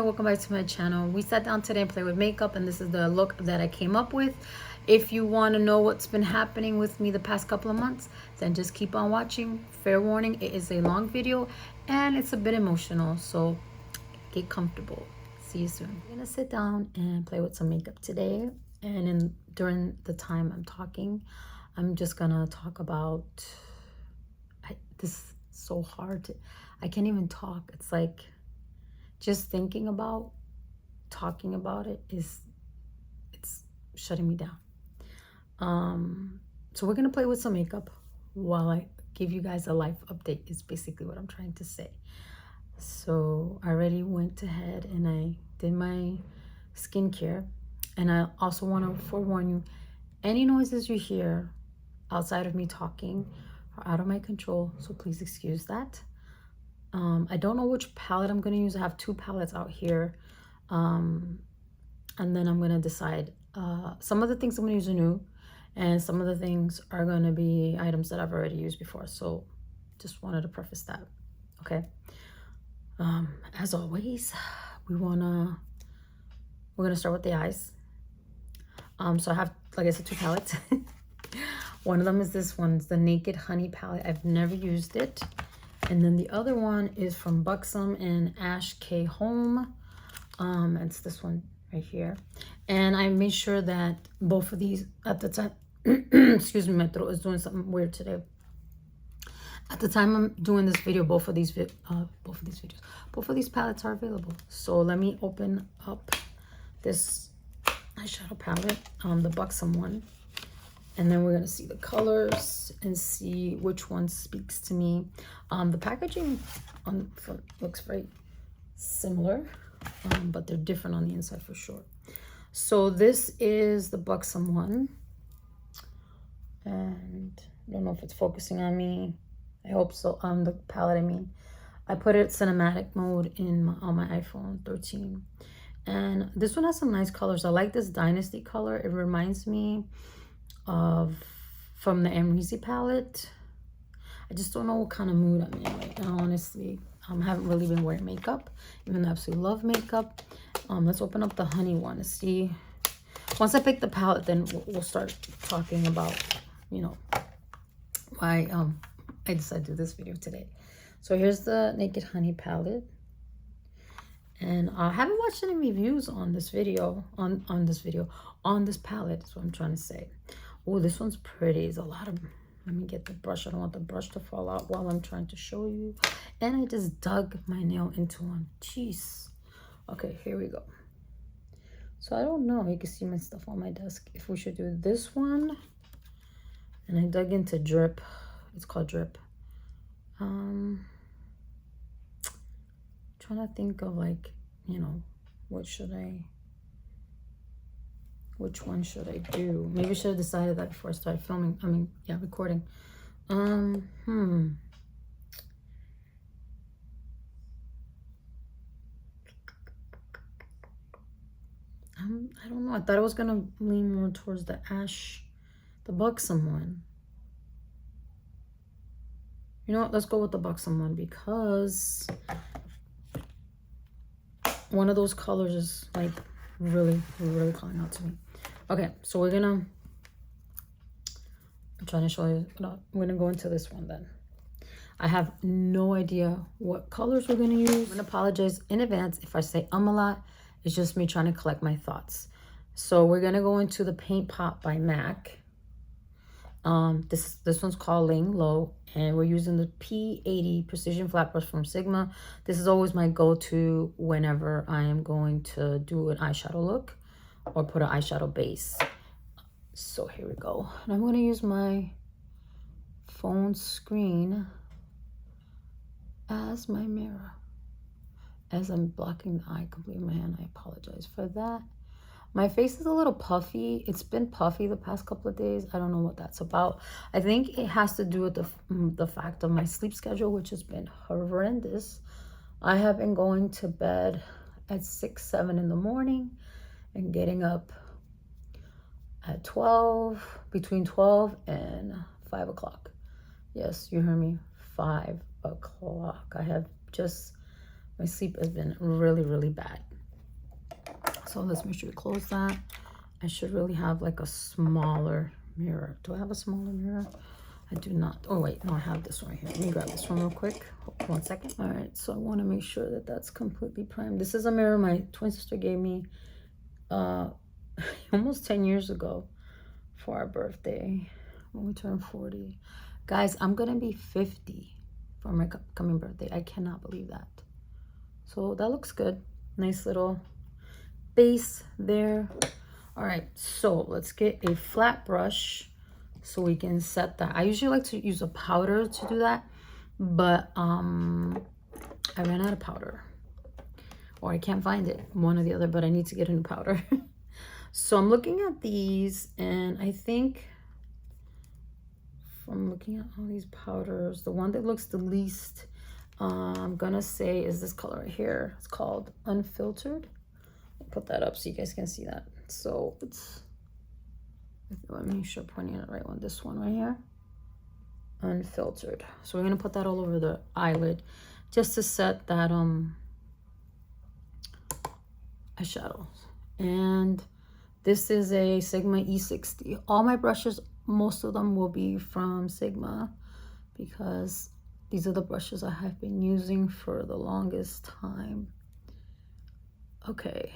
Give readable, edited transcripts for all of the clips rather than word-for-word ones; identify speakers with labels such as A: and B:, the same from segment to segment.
A: here, welcome back to my channel. We sat down today and played with makeup, and this is the look that I came up with. If you want to know what's been happening with me the past couple of months, then just keep on watching. Fair warning, it is a long video and it's a bit emotional, so get comfortable. See you soon. I'm gonna sit down and play with some makeup today, and during the time I'm talking, I'm just gonna talk about this is so hard I can't even talk. It's like just thinking about talking about it it's shutting me down. So we're gonna play with some makeup while I give you guys a life update is basically what I'm trying to say. So I already went ahead and I did my skincare, and I also want to forewarn you, any noises you hear outside of me talking are out of my control, so please excuse that. I don't know which palette I'm going to use. I have two palettes out here, and then I'm going to decide. Some of the things I'm going to use are new, and some of the things are going to be items that I've already used before, so just wanted to preface that. Okay. As always, we're gonna start with the eyes. So I have, like I said, two palettes. One of them is this one. It's the Naked Honey palette. I've never used it. And then the other one is from BUXOM in Ash K HOLM. It's this one right here. And I made sure that both of these at the time, excuse me, my throat is doing something weird today. At the time I'm doing this video, both of these palettes are available. So let me open up this eyeshadow palette, the BUXOM one. And then we're going to see the colors and see which one speaks to me. The packaging on the front looks very similar, but they're different on the inside for sure. So this is the BUXOM one. And I don't know if it's focusing on me. I hope so. On the palette, I mean. I put it cinematic mode on my iPhone 13. And this one has some nice colors. I like this Dynasty color. It reminds me of from the Amrezy palette. I just don't know what kind of mood I'm in right now, honestly. I haven't really been wearing makeup, even though I absolutely love makeup. Let's open up the honey one to see. Once I pick the palette, then we'll start talking about, you know, why I decided to do this video today. So here's the Naked Honey palette. And I haven't watched any reviews on this video, on this palette is what I'm trying to say. Oh, this one's pretty. There's a lot of, let me get the brush. I don't want the brush to fall out while I'm trying to show you. And I just dug my nail into one. Jeez. Okay, here we go. So I don't know. You can see my stuff on my desk. If we should do this one. And I dug into Drip. It's called Drip. Trying to think of, like, you know, which one should I do? Maybe I should have decided that before I started filming. I mean, yeah, recording. I don't know. I thought I was gonna lean more towards the BUXOM one. You know what? Let's go with the BUXOM one because one of those colors is like really, really calling out to me. Okay, so I'm trying to show you. We're gonna go into this one then. I have no idea what colors we're gonna use. I'm gonna apologize in advance if I say a lot. It's just me trying to collect my thoughts. So we're gonna go into the Paint Pot by MAC. This one's called Laying Low, and we're using the P80 Precision Flat Brush from Sigma. This is always my go-to whenever I am going to do an eyeshadow look or put an eyeshadow base. So here we go. And I'm going to use my phone screen as my mirror. As I'm blocking the eye completely with my hand, I apologize for that. My face is a little puffy. It's been puffy the past couple of days. I don't know what that's about. I think it has to do with the fact of my sleep schedule, which has been horrendous. I have been going to bed at 6, 7 in the morning and getting up at between 12 and 5 o'clock. Yes, you heard me, 5 o'clock. My sleep has been really, really bad. So let's make sure we close that. I should really have like a smaller mirror. Do I have a smaller mirror? I do not. Oh wait, no, I have this one here. Let me grab this one real quick. Hold 1 second. All right, so I want to make sure that that's completely primed. This is a mirror my twin sister gave me almost 10 years ago for our birthday when we turned 40. Guys, I'm gonna be 50 for my coming birthday. I cannot believe that. So that looks good. Nice little base there. All right, so let's get a flat brush so we can set that. I usually like to use a powder to do that, but I ran out of powder, or I can't find it, one or the other, but I need to get a new powder. So I'm looking at these, and I think from looking at all these powders, the one that looks the least, I'm gonna say is this color right here. It's called Unfiltered. I'll put that up so you guys can see that. So it's, let me make sure I'm pointing at the right one. This one right here, Unfiltered. So we're gonna put that all over the eyelid just to set that eyeshadow. And this is a Sigma E60. All my brushes, most of them will be from Sigma because these are the brushes I have been using for the longest time. Okay,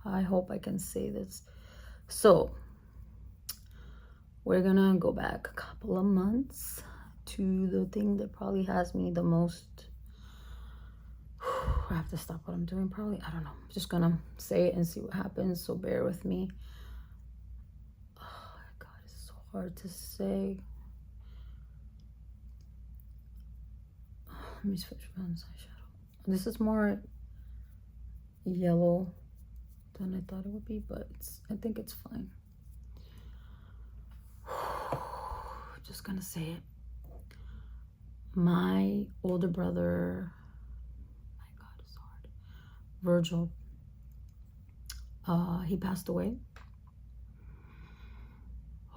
A: I hope I can say this. So we're gonna go back a couple of months to the thing that probably has me the most. I have to stop what I'm doing probably. I don't know. I'm just gonna say it and see what happens, so bear with me. Oh my God, it's so hard to say. Let me switch on eyeshadow. This is more yellow than I thought it would be, but I think it's fine. Just gonna say it. My older brother, my God, it's hard. Virgil, he passed away.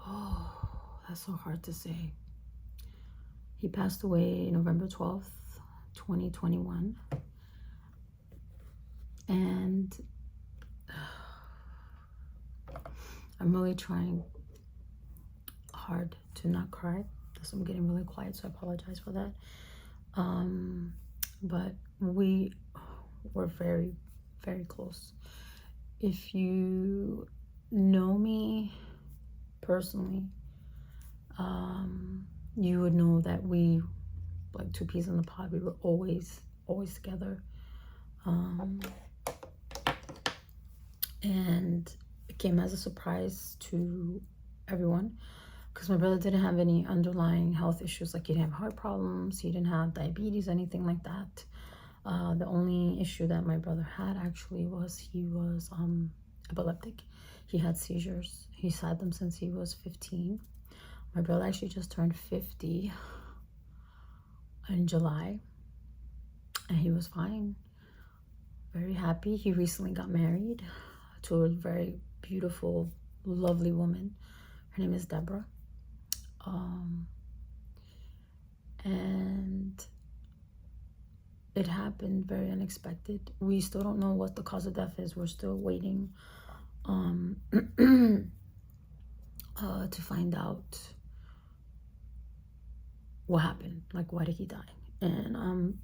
A: Oh, that's so hard to say. He passed away November 12th, 2021. And I'm really trying hard to not cry. So I'm getting really quiet, so I apologize for that. But we were very, very close. If you know me personally, you would know that we, like two peas in the pod, we were always together. And it came as a surprise to everyone because my brother didn't have any underlying health issues. Like he didn't have heart problems, he didn't have diabetes, anything like that. The only issue that my brother had actually was he was epileptic. He had seizures. He's had them since he was 15. My brother actually just turned 50 in July, and he was fine, very happy. He recently got married to a very beautiful, lovely woman. Her name is Deborah. And it happened very unexpected. We still don't know what the cause of death is. We're still waiting to find out what happened. Like, why did he die? And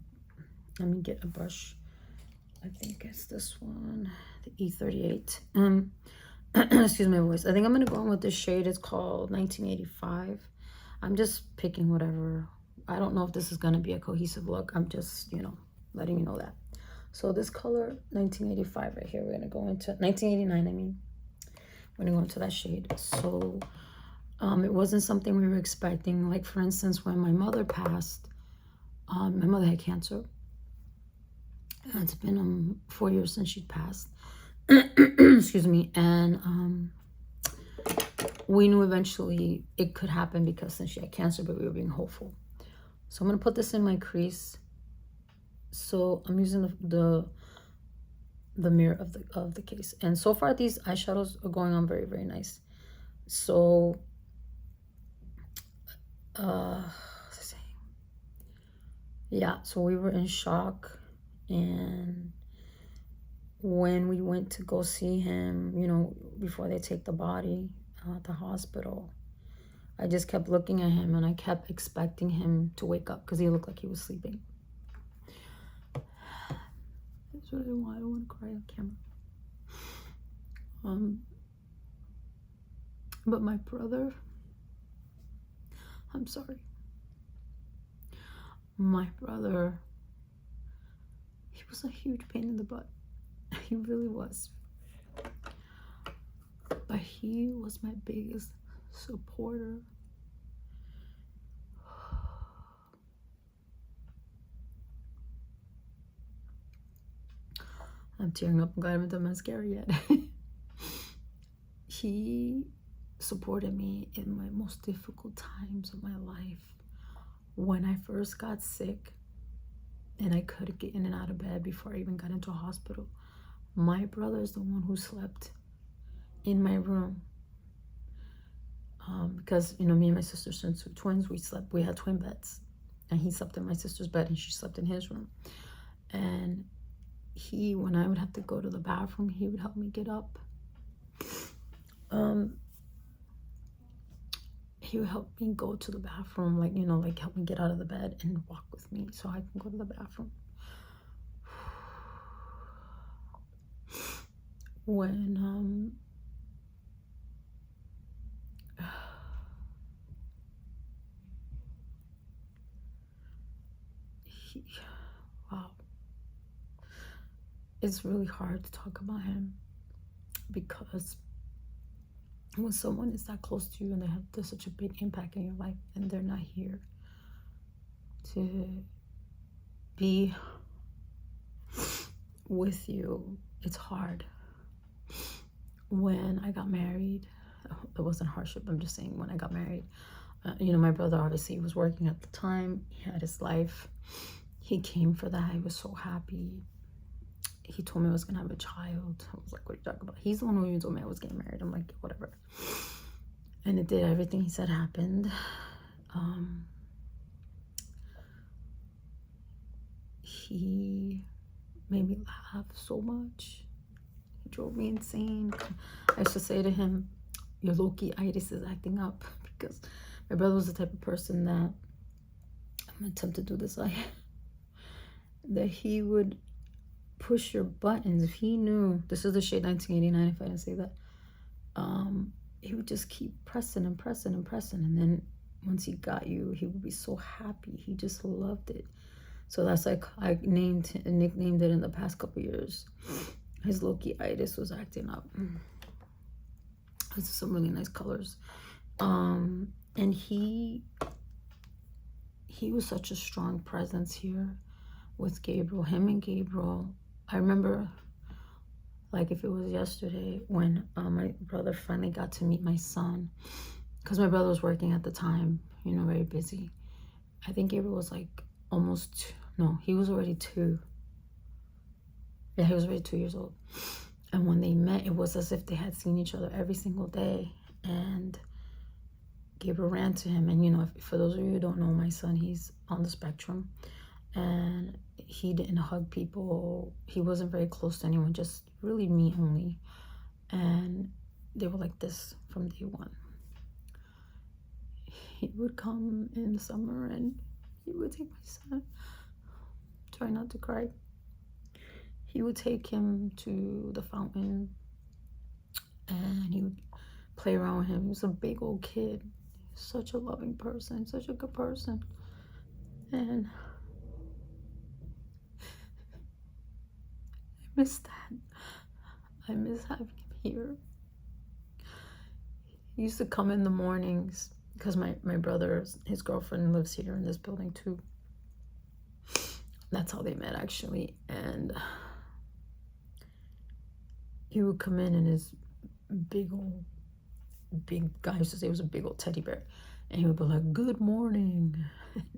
A: let me get a brush. I think it's this one, the E38. Excuse my voice. I think I'm gonna go on with this shade. It's called 1985. I'm just picking whatever. I don't know if this is gonna be a cohesive look. I'm just, letting you know that. So this color, 1985 right here, we're gonna go into 1989, I mean. We're gonna go into that shade. So it wasn't something we were expecting. Like, for instance, when my mother passed, my mother had cancer. It's been 4 years since she passed. Excuse me. And we knew eventually it could happen because since she had cancer, but we were being hopeful. So I'm gonna put this in my crease. So I'm using the mirror of the case, and so far these eyeshadows are going on very, very nice. So yeah, so we were in shock, and when we went to go see him, you know, before they take the body at the hospital, I just kept looking at him and I kept expecting him to wake up because he looked like he was sleeping. That's really why I don't want to cry on camera. But my brother, I'm sorry. My brother, he was a huge pain in the butt. He really was. But he was my biggest supporter. I'm tearing up. I'm glad I haven't done mascara yet. He supported me in my most difficult times of my life. When I first got sick and I couldn't get in and out of bed before I even got into a hospital, my brother is the one who slept in my room. Because, you know, me and my sister, since we're twins, we had twin beds. And he slept in my sister's bed and she slept in his room. And he, when I would have to go to the bathroom, he would help me get up. He would help me go to the bathroom, like, you know, like help me get out of the bed and walk with me so I can go to the bathroom. When, wow. It's really hard to talk about him because when someone is that close to you and there's such a big impact in your life and they're not here to be with you, it's hard. When I got married, it wasn't hardship, I'm just saying when I got married, you know, my brother obviously was working at the time, he had his life, he came for that, he was so happy. He told me I was gonna have a child. I was like, what are you talking about? He's the one who even told me I was getting married. I'm like, whatever. And it did. Everything he said happened. He made me laugh so much. He drove me insane. I used to say to him, your low-key itis is acting up, because my brother was the type of person that, I'm gonna attempt to do this, that he would push your buttons. If he knew, this is the shade 1989, if I didn't say that, he would just keep pressing and pressing and pressing, and then once he got you, he would be so happy. He just loved it. So that's like, I nicknamed it in the past couple years. His low-key itis was acting up. This is some really nice colors. And he was such a strong presence here with Gabriel. Him and Gabriel, I remember like if it was yesterday when my brother finally got to meet my son, because my brother was working at the time, you know, very busy. I think Gabriel was like he was already 2. Yeah, he was already 2 years old. And when they met, it was as if they had seen each other every single day. And Gabriel ran to him. And, you know, for those of you who don't know my son, he's on the spectrum. And he didn't hug people. He wasn't very close to anyone, just really me only. And they were like this from day one. He would come in the summer and he would take my son. Try not to cry. He would take him to the fountain and he would play around with him. He was a big old kid. Such a loving person, such a good person. And I miss that. I miss having him here. He used to come in the mornings because my brother, his girlfriend lives here in this building too. That's how they met, actually. And he would come in his big guy, I used to say it was a big old teddy bear. And he would be like, good morning.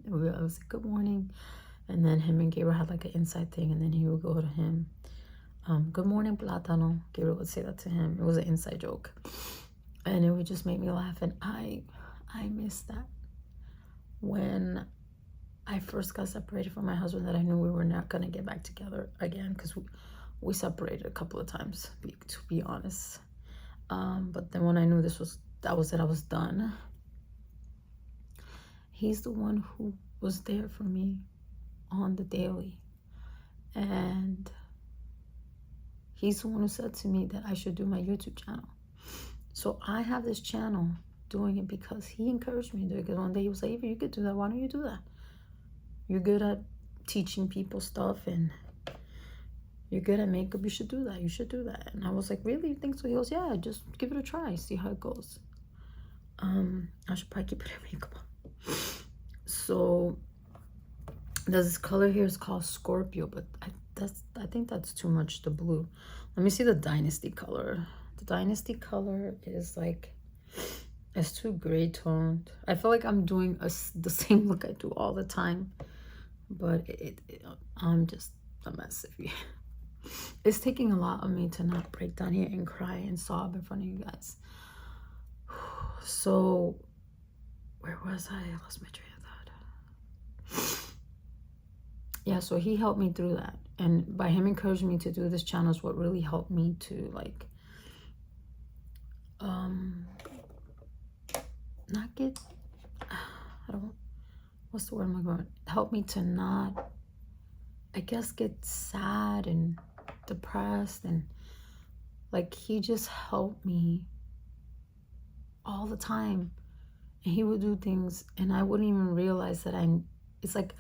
A: And I was like, good morning. And then him and Gabriel had like an inside thing. And then he would go to him, good morning, Plátano. Gabriel would say that to him. It was an inside joke. And it would just make me laugh. And I miss that. When I first got separated from my husband, that I knew we were not going to get back together again, because we separated a couple of times, to be honest. But then when I knew that was it, I was done. He's the one who was there for me on the daily. And he's the one who said to me that I should do my YouTube channel. So I have this channel doing it because he encouraged me to do it. Because one day he was like, Eva, you could do that. Why don't you do that? You're good at teaching people stuff and you're good at makeup. You should do that. You should do that. And I was like, really? You think so? He goes, yeah, just give it a try. See how it goes. I should probably keep it in makeup. So there's this color here. It's called Scorpio, but I think that's too much, the blue. Let me see the Dynasty color. The Dynasty color is like, it's too gray toned. I feel like I'm doing the same look I do all the time, but I'm just a mess. It's taking a lot of me to not break down here and cry and sob in front of you guys. So where was I? I lost my train of thought. Yeah, so he helped me through that. And by him encouraging me to do this channel is what really helped me to like not get, what's the word I'm going, help me to not, I guess, get sad and depressed. And like he just helped me all the time. And he would do things and I wouldn't even realize that it's like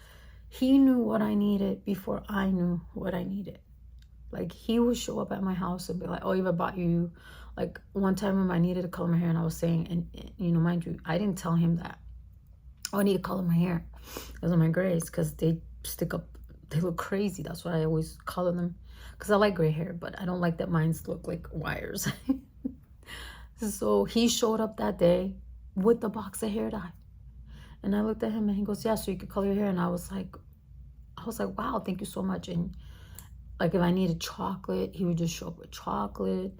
A: he knew what I needed before I knew what I needed. Like he would show up at my house and be like, oh, Eva, bought you. Like one time when I needed to color my hair and I was saying, and you know, mind you, I didn't tell him that, oh, I need to color my hair. Those are my grays because they stick up, they look crazy. That's why I always color them, because I like gray hair, but I don't like that mine's look like wires. So he showed up that day with the box of hair dye. And I looked at him and he goes, yeah, so you could color your hair. And I was like, wow, thank you so much. And like if I needed chocolate, he would just show up with chocolate.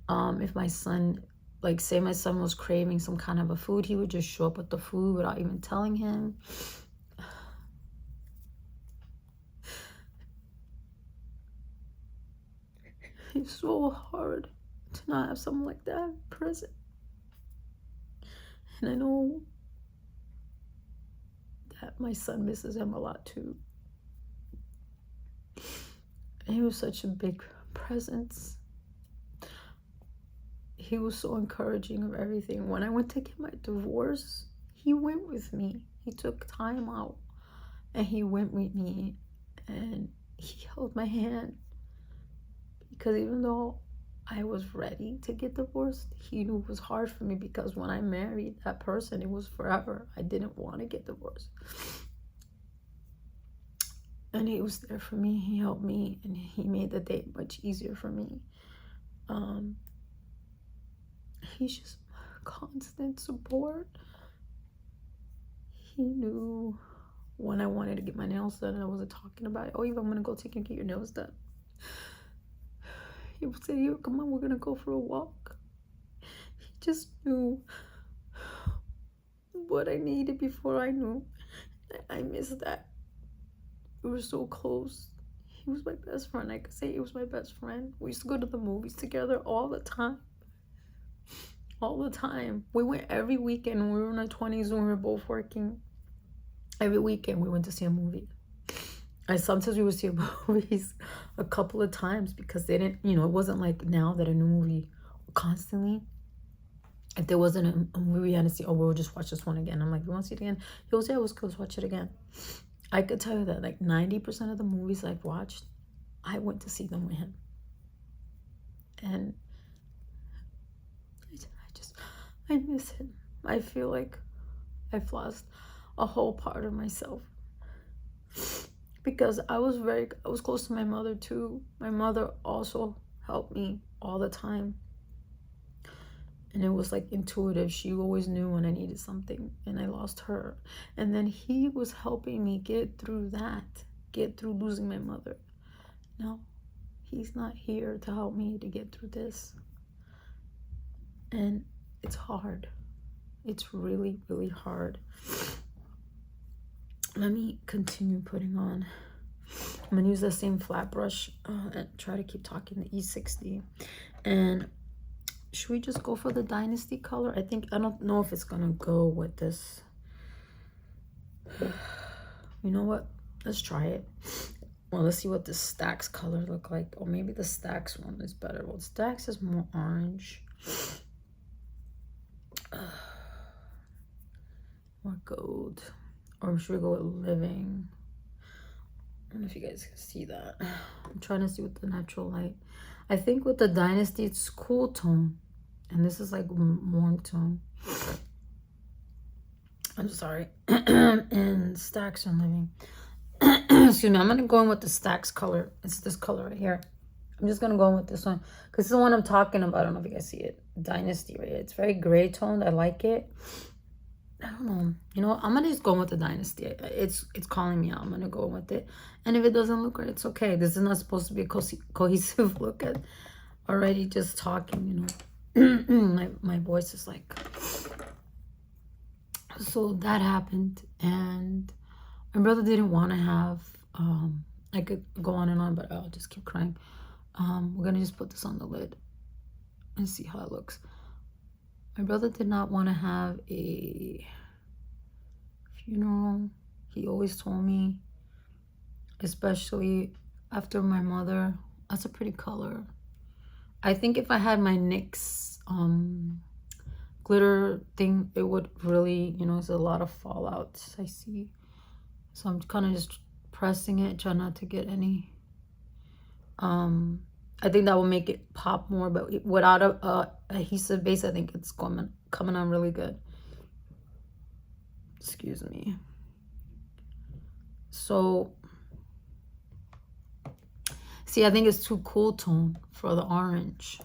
A: If my son, like say my son was craving some kind of a food, he would just show up with the food without even telling him. It's so hard to not have someone like that present. And I know that my son misses him a lot too. And he was such a big presence. He was so encouraging of everything. When I went to get my divorce, he went with me. He took time out and he went with me and he held my hand. Because even though I was ready to get divorced, he knew it was hard for me because when I married that person, it was forever. I didn't want to get divorced. And he was there for me. He helped me and he made the date much easier for me. He's just constant support. He knew when I wanted to get my nails done and I wasn't talking about it. Oh, Eva, I'm going to go take and get your nails done. He would say, here, come on, we're going to go for a walk. He just knew what I needed before I knew. I missed that. We were so close. He was my best friend. I could say he was my best friend. We used to go to the movies together all the time. All the time. We went every weekend when we were in our 20s when we were both working. Every weekend we went to see a movie. And sometimes we would see movies a couple of times because they didn't, you know, it wasn't like now that a new movie constantly. If there wasn't a movie we had to see, oh, we'll just watch this one again. I'm like, you want to see it again? He goes, yeah, it was cool. Let's watch it again. I could tell you that like 90% of the movies I've watched, I went to see them with him. And I miss him. I feel like I've lost a whole part of myself. Because I was close to my mother too. My mother also helped me all the time. And it was like intuitive. She always knew when I needed something and I lost her. And then he was helping me get through that, get through losing my mother. No, he's not here to help me to get through this. And it's hard. It's really, really hard. Let me continue putting on I'm gonna use the same flat brush and try to keep talking the E60. And should we just go for the Dynasty color? I don't know if it's gonna go with this. You know what? Let's try it. Well, let's see what the Stacks color look like. Or maybe the Stacks one is better. Well, Stacks is more orange. More gold. Or should we go with Living? I don't know if you guys can see that. I'm trying to see with the natural light. I think with the Dynasty, it's cool tone. And this is like warm tone. I'm sorry. And Stacks are Living. Excuse me. I'm going to go in with the Stacks color. It's this color right here. I'm just going to go in with this one. Because this is the one I'm talking about. I don't know if you guys see it. Dynasty right here. It's very gray toned. I like it. I don't know. You know what? I'm going to just go with the Dynasty. It's calling me out. I'm going to go with it. And if it doesn't look right, it's okay. This is not supposed to be a cohesive look at already just talking, you know. my voice is like... So that happened. And my brother didn't want to have... I could go on and on, but I'll just keep crying. We're going to just put this on the lid and see how it looks. My brother did not want to have a funeral. He always told me, especially after my mother, that's a pretty color. I think if I had my NYX glitter thing, it would really, you know, there's a lot of fallouts I see. So I'm kind of just pressing it, try not to get any. I think that will make it pop more, but without a adhesive base, I think it's coming on really good. Excuse me. So, see, I think it's too cool tone for the orange.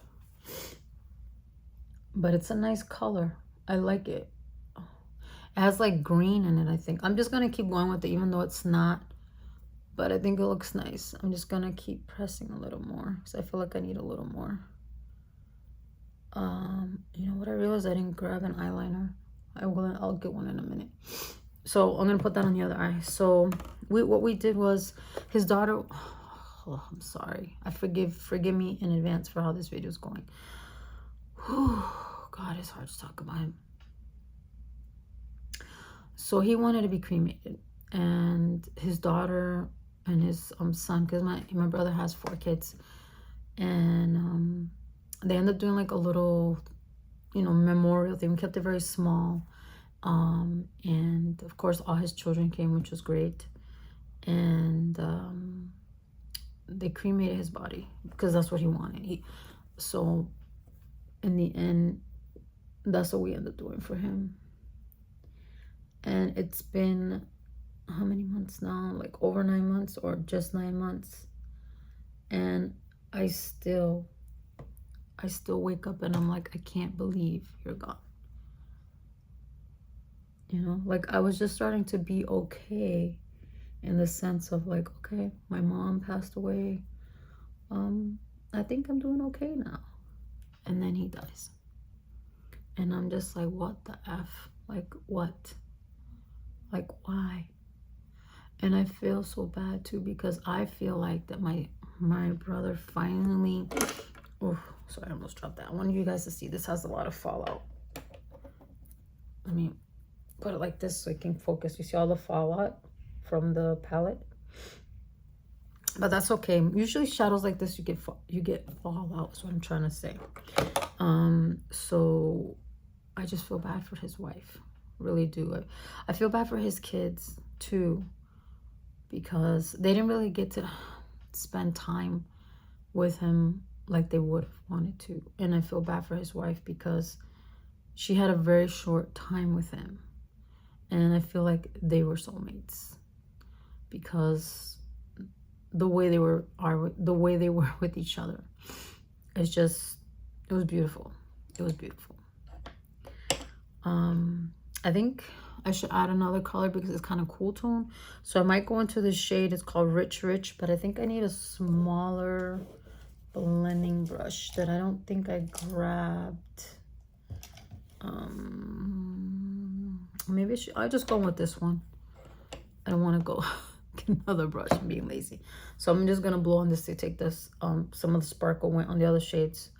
A: But it's a nice color. I like it. It has like green in it, I think. I'm just going to keep going with it, even though it's not. But I think it looks nice. I'm just going to keep pressing a little more because I feel like I need a little more. You know what? I realized I didn't grab an eyeliner. I'll get one in a minute. So I'm going to put that on the other eye. So what we did was his daughter... Oh, I'm sorry. Forgive me in advance for how this video is going. Whew, God, it's hard to talk about him. So he wanted to be cremated. And his daughter... and his son, because my brother has 4 kids, and they ended up doing like a little, you know, memorial thing. We kept it very small, and of course all his children came, which was great. And they cremated his body because that's what he wanted. So in the end, that's what we ended up doing for him. And it's been how many months now? Like over 9 months or just 9 months. And I still wake up and I'm like, I can't believe you're gone. You know, like I was just starting to be okay in the sense of like, okay, my mom passed away. I think I'm doing okay now. And then he dies. And I'm just like, what the F? Like what? Like why? And I feel so bad too, because I feel like that my brother finally... Oh, sorry, I almost dropped that. I want you guys to see this has a lot of fallout. Let me put it like this so it can focus. You see all the fallout from the palette? But that's okay. Usually shadows like this, you get fallout, is what I'm trying to say. So I just feel bad for his wife. Really do. I feel bad for his kids too, because they didn't really get to spend time with him like they would have wanted to. And I feel bad for his wife because she had a very short time with him. And I feel like they were soulmates because the way they were with each other. It was beautiful. It was beautiful. I think I should add another color because it's kind of cool tone. So I might go into the shade. It's called Rich Rich, but I think I need a smaller blending brush that I don't think I grabbed. Maybe I'll just go with this one. I don't want to go another brush. I'm being lazy. So I'm just gonna blow on this to take this. Some of the sparkle went on the other shades,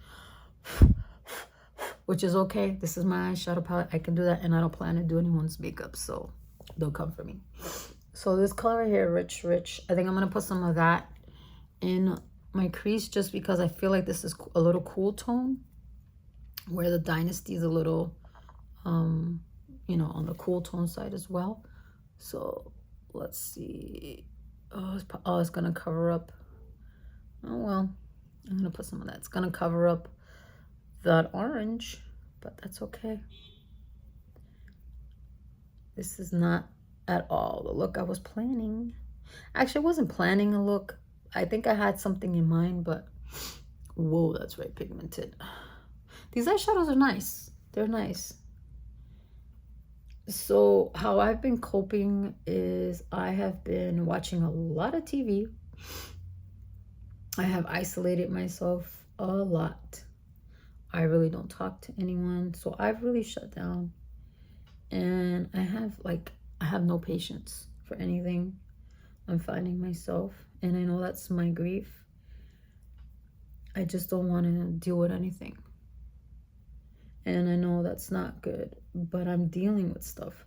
A: which is okay. This is my eyeshadow palette. I can do that, and I don't plan to do anyone's makeup, so don't come for me. So this color here, Rich. I think I'm gonna put some of that in my crease just because I feel like this is a little cool tone, where the Dynasty is a little, you know, on the cool tone side as well. So let's see. Oh, it's gonna cover up. Oh well, I'm gonna put some of that. It's gonna cover up that orange, but that's okay. This is not at all the look I was planning. Actually, I wasn't planning a look. I think I had something in mind, but whoa, that's very pigmented. These eyeshadows are nice. They're nice. So how I've been coping is I have been watching a lot of TV. I have isolated myself a lot. I really don't talk to anyone. So I've really shut down. And I have no patience for anything. I'm finding myself. And I know that's my grief. I just don't want to deal with anything. And I know that's not good, but I'm dealing with stuff,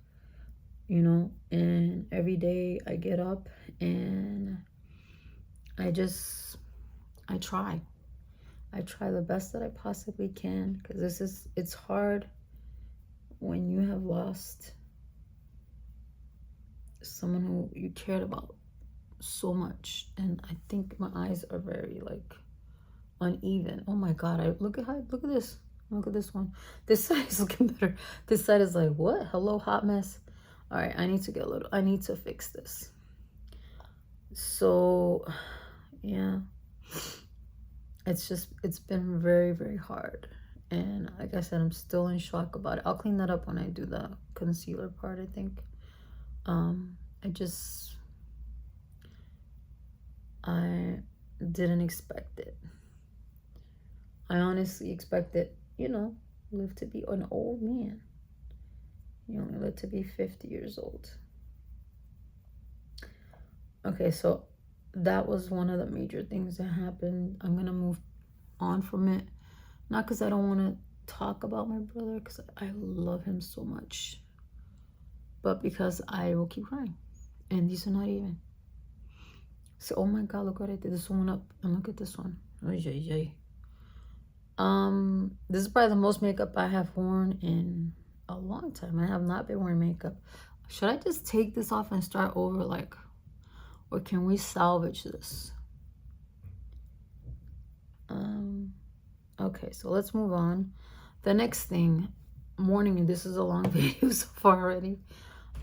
A: you know, and every day I get up and I try the best that I possibly can, because it's hard when you have lost someone who you cared about so much. And I think my eyes are very like uneven. Oh my God, look at this. Look at this one. This side is looking better. This side is like, what? Hello, hot mess. All right, I need to fix this. So, yeah. It's been very, very hard. And like I said, I'm still in shock about it. I'll clean that up when I do the concealer part, I think. I didn't expect it. I honestly expected, you know, live to be an old man. You only live to be 50 years old. Okay, so that was one of the major things that happened. I'm gonna move on from it. Not because I don't want to talk about my brother, because I love him so much, but because I will keep crying. And these are not even. So, oh my God, look what I did. This one up, and look at this one. This is probably the most makeup I have worn in a long time. I have not been wearing makeup. Should I just take this off and start over, like, or can we salvage this? Okay, so let's move on. The next thing, morning, this is a long video so far already.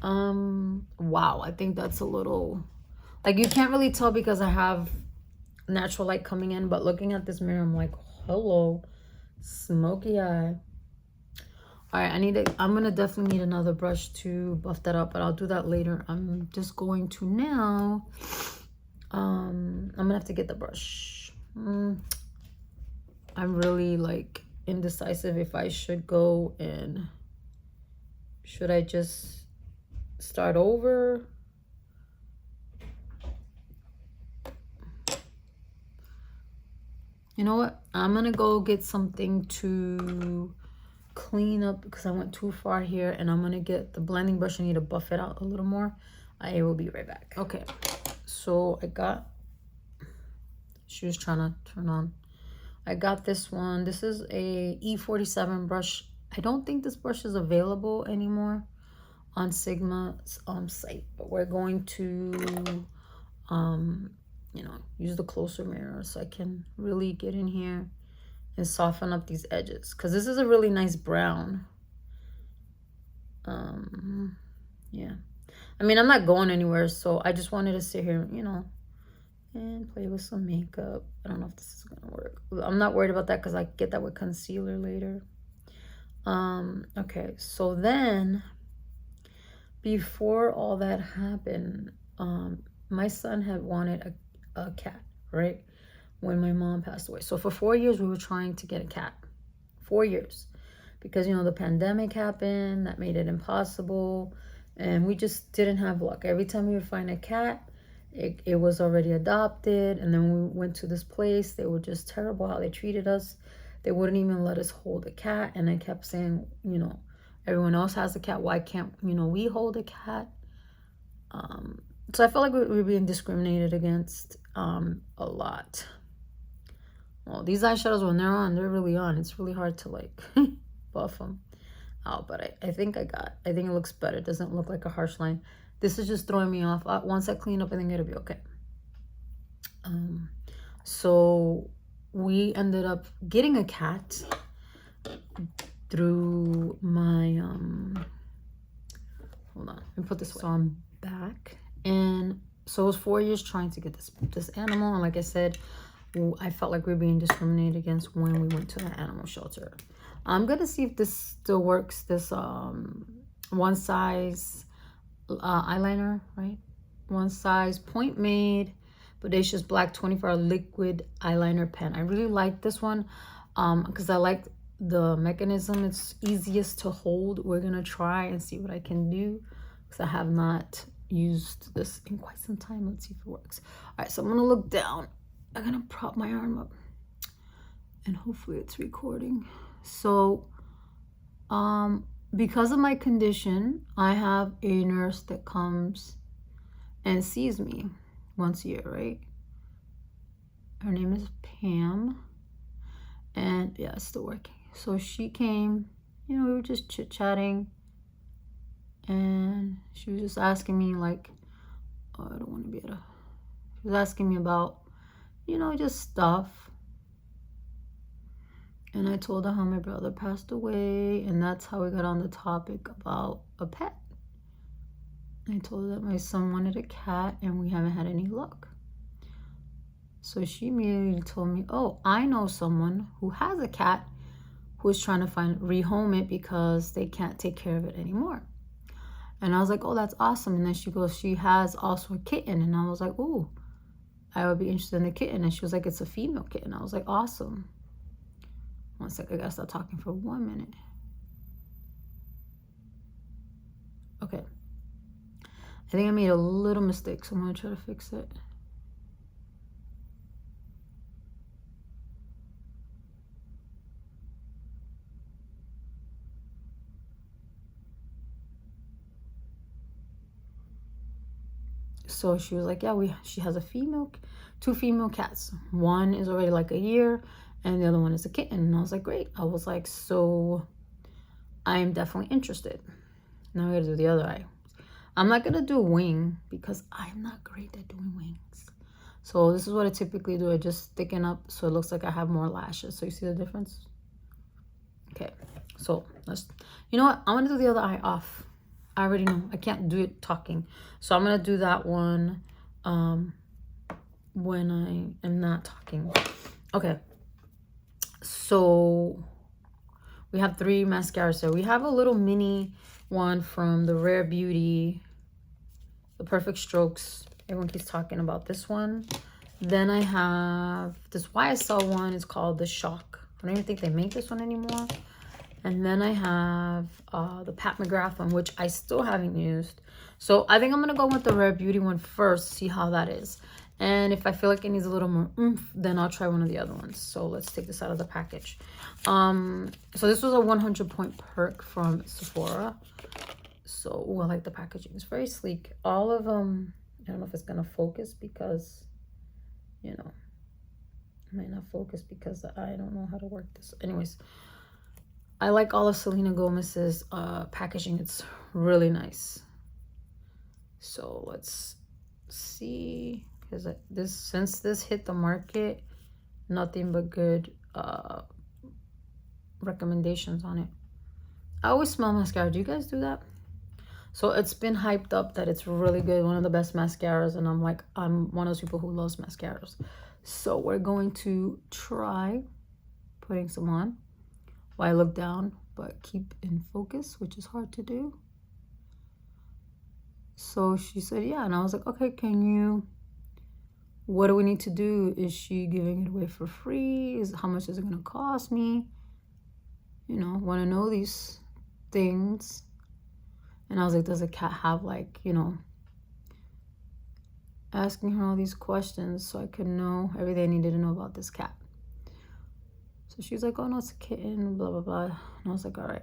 A: Wow, I think that's a little, like, you can't really tell because I have natural light coming in, but looking at this mirror, I'm like, hello, smoky eye. All right, I'm gonna definitely need another brush to buff that up, but I'll do that later. I'm just going to now, I'm gonna have to get the brush. I'm really like indecisive if I should go and should I just start over. You know what? I'm gonna go get something to clean up because I went too far here, and I'm gonna get the blending brush. I need to buff it out a little more. I will be right back. Okay, so she was trying to turn on. I got this one. This is a E47 brush. I don't think this brush is available anymore on Sigma's site, but we're going to you know, use the closer mirror so I can really get in here and soften up these edges, because this is a really nice brown. Yeah, I mean, I'm not going anywhere, so I just wanted to sit here, you know, and play with some makeup. I don't know if this is gonna work. I'm not worried about that because I get that with concealer later. Okay, so then before all that happened, my son had wanted a cat, right, when my mom passed away. So for 4 years we were trying to get a cat. 4 years, because, you know, the pandemic happened, that made it impossible, and we just didn't have luck. Every time we would find a cat, It was already adopted, and then we went to this place. They were just terrible how they treated us. They wouldn't even let us hold a cat, and I kept saying, you know, everyone else has a cat, why can't, you know, we hold a cat? So I felt like we were being discriminated against a lot. Well, these eyeshadows, when they're on, they're really on. It's really hard to like buff them out, but I think I think it looks better. It doesn't look like a harsh line. This is just throwing me off. Once I clean up, I think it'll be okay. So we ended up getting a cat through my hold on, let me put this. So I'm back, and so it was 4 years trying to get this animal, and like I said, I felt like we were being discriminated against when we went to the animal shelter. I'm gonna see if this still works. This one size eyeliner, right? One size Point Made Bodacious Black 24-hour liquid eyeliner pen. I really like this one because I like the mechanism. It's easiest to hold. We're gonna try and see what I can do because I have not used this in quite some time. Let's see if it works. All right, so I'm gonna look down. I'm gonna prop my arm up and hopefully it's recording. So because of my condition, I have a nurse that comes and sees me once a year, right? Her name is Pam, and yeah, it's still working. So she came, you know, we were just chit-chatting, and she was just asking me like, oh, I don't want to be able to, she was asking me about, you know, just stuff. And I told her how my brother passed away, and that's how we got on the topic about a pet. I told her that my son wanted a cat and we haven't had any luck. So she immediately told me, oh, I know someone who has a cat who's trying to rehome it because they can't take care of it anymore. And I was like, oh, that's awesome. And then she goes, she has also a kitten. And I was like, oh, I would be interested in the kitten. And she was like, it's a female kitten. I was like, awesome. One sec, I gotta stop talking for 1 minute. Okay. I think I made a little mistake, so I'm gonna try to fix it. So she was like, yeah, she has two female cats. One is already like a year, and the other one is a kitten. And I was like, great. I was like, so I'm definitely interested. Now I gotta do the other eye. I'm not gonna do a wing because I'm not great at doing wings. So this is what I typically do. I just thicken up so it looks like I have more lashes. So you see the difference? Okay, so you know what? I'm gonna do the other eye off. I already know I can't do it talking. So I'm gonna do that one when I am not talking. Okay, so we have 3 mascaras. So we have a little mini one from the Rare Beauty, the Perfect Strokes. Everyone keeps talking about this one. Then I have this YSL one. It's called the Shock. I don't even think they make this one anymore. And then I have the Pat McGrath one, which I still haven't used. So I think I'm going to go with the Rare Beauty one first, see how that is. And if I feel like it needs a little more oomph, then I'll try one of the other ones. So let's take this out of the package. So this was a 100-point perk from Sephora. So ooh, I like the packaging. It's very sleek. All of them, I don't know if it's going to focus because, you know, it might not focus because I don't know how to work this. Anyways, I like all of Selena Gomez's packaging. It's really nice. So let's see, because since this hit the market, nothing but good recommendations on it. I always smell mascara. Do you guys do that? So it's been hyped up that it's really good, one of the best mascaras, and I'm one of those people who loves mascaras. So we're going to try putting some on while I look down, but keep in focus, which is hard to do. So she said, yeah, and I was like, okay, what do we need to do? Is she giving it away for free? How much is it gonna cost me? You know, want to know these things. And I was like, does a cat have like, you know, asking her all these questions so I could know everything I needed to know about this cat. So she's like, oh no, it's a kitten, blah, blah, blah. And I was like, all right.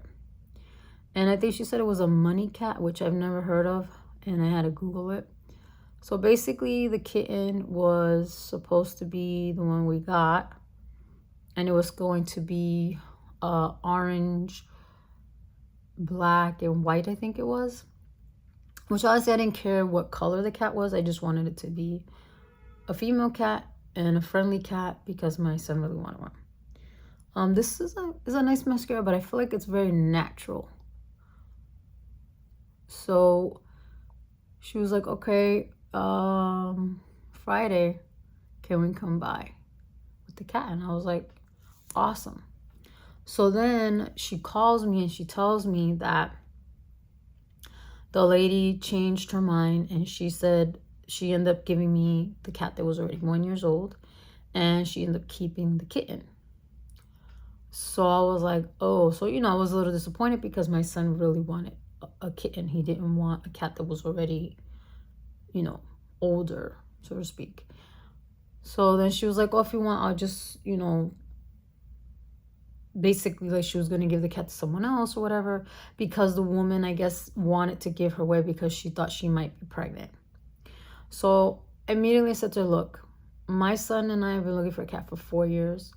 A: And I think she said it was a money cat, which I've never heard of. And I had to Google it. So basically the kitten was supposed to be the one we got. And it was going to be orange, black, and white, I think it was. Which honestly, I didn't care what color the cat was. I just wanted it to be a female cat and a friendly cat because my son really wanted one. This is a nice mascara, but I feel like it's very natural. So she was like, okay, Friday, can we come by with the cat? And I was like, awesome. So then she calls me and she tells me that the lady changed her mind and she said she ended up giving me the cat that was already 1 year old, and she ended up keeping the kitten. So I was like, oh, so, you know, I was a little disappointed because my son really wanted a kitten. He didn't want a cat that was already, you know, older, so to speak. So then she was like, oh, if you want, I'll just, you know, basically like she was going to give the cat to someone else or whatever, because the woman, I guess, wanted to give her away because she thought she might be pregnant. So immediately I said to her, look, my son and I have been looking for a cat for 4 years.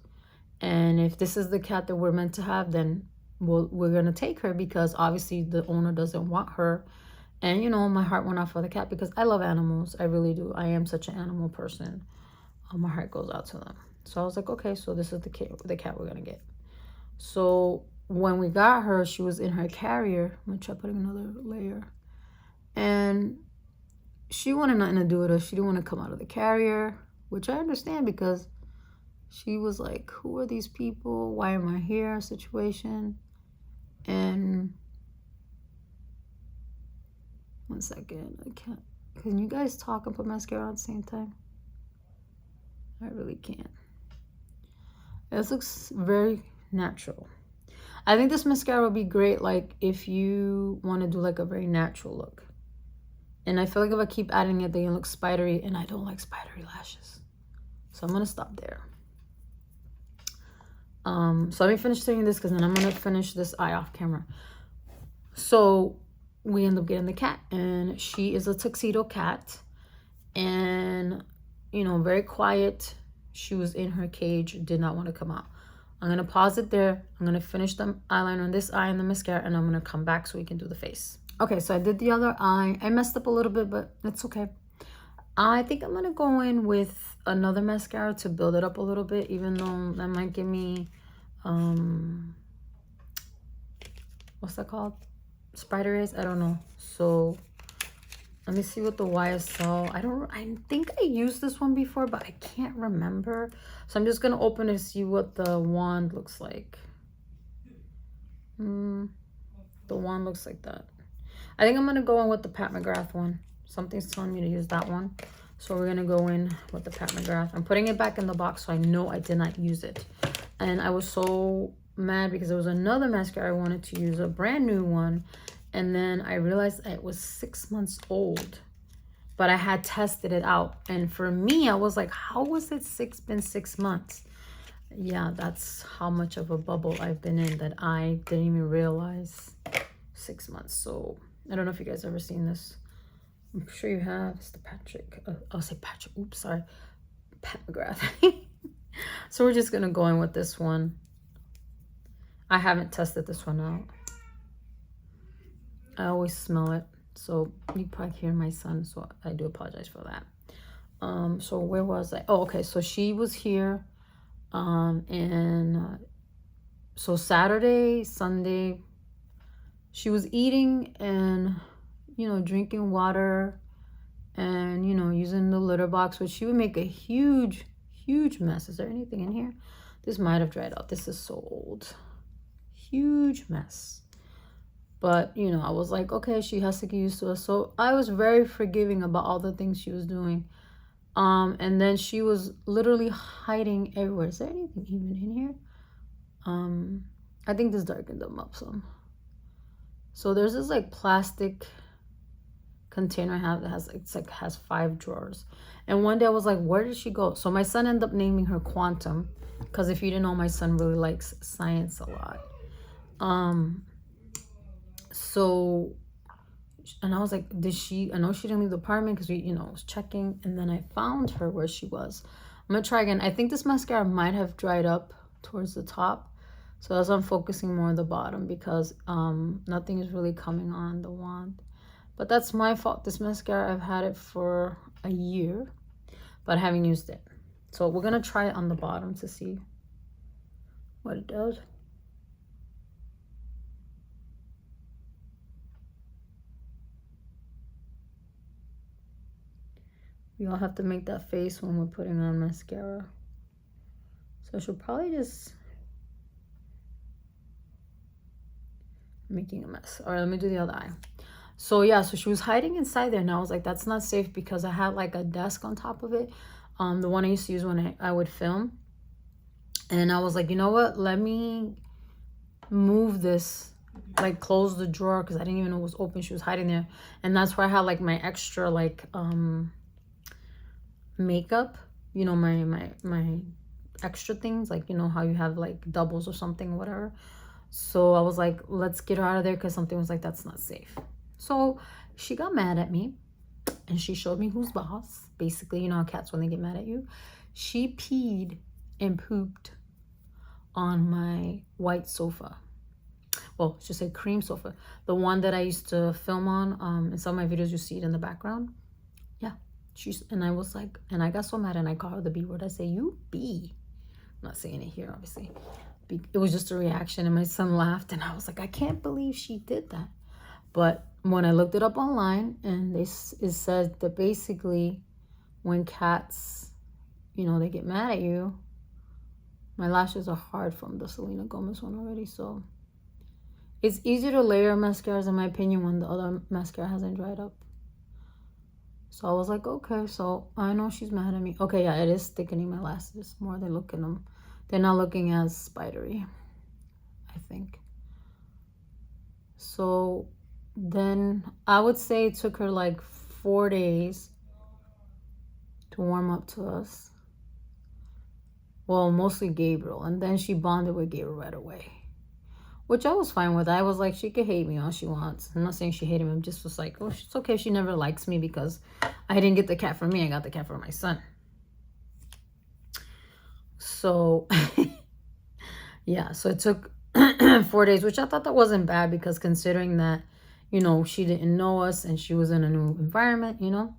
A: And if this is the cat that we're meant to have, then we're going to take her, because obviously the owner doesn't want her. And, you know, my heart went out for the cat because I love animals. I really do. I am such an animal person. My heart goes out to them. So I was like, okay, so this is the cat we're going to get. So when we got her, she was in her carrier. I'm going to try putting another layer. And she wanted nothing to do with us. She didn't want to come out of the carrier, which I understand, because she was like, who are these people? Why am I here? Situation. And one second. I can't. Can you guys talk and put mascara on at the same time? I really can't. This looks very natural. I think this mascara would be great, like, if you want to do like a very natural look. And I feel like if I keep adding it, they can look spidery, and I don't like spidery lashes. So I'm going to stop there. So let me finish doing this, because then I'm going to finish this eye off camera. So we end up getting the cat, and she is a tuxedo cat, and, you know, very quiet. She was in her cage, did not want to come out. I'm going to pause it there. I'm going to finish the eyeliner on this eye and the mascara, and I'm going to come back so we can do the face. Okay, so I did the other eye. I messed up a little bit, but it's okay. I think I'm going to go in with another mascara to build it up a little bit, even though that might give me, what's that called? Spider eyes? I don't know. So let me see what the YSL. I think I used this one before, but I can't remember. So I'm just going to open it to see what the wand looks like. The wand looks like that. I think I'm going to go in with the Pat McGrath one. Something's telling me to use that one. So we're going to go in with the Pat McGrath. I'm putting it back in the box so I know I did not use it. And I was so mad because there was another mascara I wanted to use, a brand new one. And then I realized it was 6 months old. But I had tested it out. And for me, I was like, how was it been 6 months? Yeah, that's how much of a bubble I've been in that I didn't even realize 6 months. So I don't know if you guys ever seen this. I'm sure you have. It's the I'll say Patrick. Oops, sorry. Pat McGrath. So we're just going to go in with this one. I haven't tested this one out. I always smell it. So you probably hear my son. So I do apologize for that. So where was I? Oh, okay. So she was here. So Saturday, Sunday, she was eating and, you know, drinking water and, you know, using the litter box, which she would make a huge mess. Is there anything in here? This might have dried out. This is so old. Huge mess. But, you know, I was like, okay, she has to get used to it. So I was very forgiving about all the things she was doing. And then she was literally hiding everywhere. Is there anything even in here? I think this darkened them up some. So there's this like plastic container I have that has, it's like has 5 drawers. And one day I was like, where did she go? So my son ended up naming her Quantum, because if you didn't know, my son really likes science a lot. So, and I was like, did she, I know she didn't leave the apartment, because we, you know, was checking, and then I found her where she was. I'm gonna try again. I think this mascara might have dried up towards the top, so that's why I'm focusing more on the bottom, because nothing is really coming on the wand. But that's my fault. This mascara, I've had it for a year, but I haven't used it. So we're gonna try it on the bottom to see what it does. We all have to make that face when we're putting on mascara. So I should probably just making a mess. All right, let me do the other eye. So yeah, so she was hiding inside there, and I was like, that's not safe, because I had like a desk on top of it, the one I used to use when I would film. And I was like, you know what, let me move this, like close the drawer, because I didn't even know it was open. She was hiding there, and that's where I had like my extra like makeup, you know, my extra things, like, you know how you have like doubles or something, whatever. So I was like, let's get her out of there, because something was like, that's not safe. So she got mad at me, and she showed me who's boss. Basically, you know how cats, when they get mad at you, she peed and pooped on my white sofa. Well, I should say cream sofa, the one that I used to film on. In some of my videos you see it in the background. Yeah, and I was like, and I got so mad, and I called her the B word. I say, you B. I'm not saying it here, obviously. It was just a reaction, and my son laughed, and I was like, I can't believe she did that. But when I looked it up online, and it said that basically when cats, you know, they get mad at you, my lashes are hard from the Selena Gomez one already, so it's easier to layer mascaras, in my opinion, when the other mascara hasn't dried up. So I was like, okay, so I know she's mad at me. Okay, yeah, it is thickening my lashes more. They're not looking as spidery, I think. So then I would say it took her like 4 days to warm up to us. Well, mostly Gabriel, and then she bonded with Gabriel right away, which I was fine with. I was like, she could hate me all she wants. I'm not saying she hated me. I'm just was like, oh, it's okay. She never likes me because I didn't get the cat for me. I got the cat for my son. So yeah, so it took 4 days, which I thought that wasn't bad, because considering that, you know, she didn't know us and she was in a new environment, you know.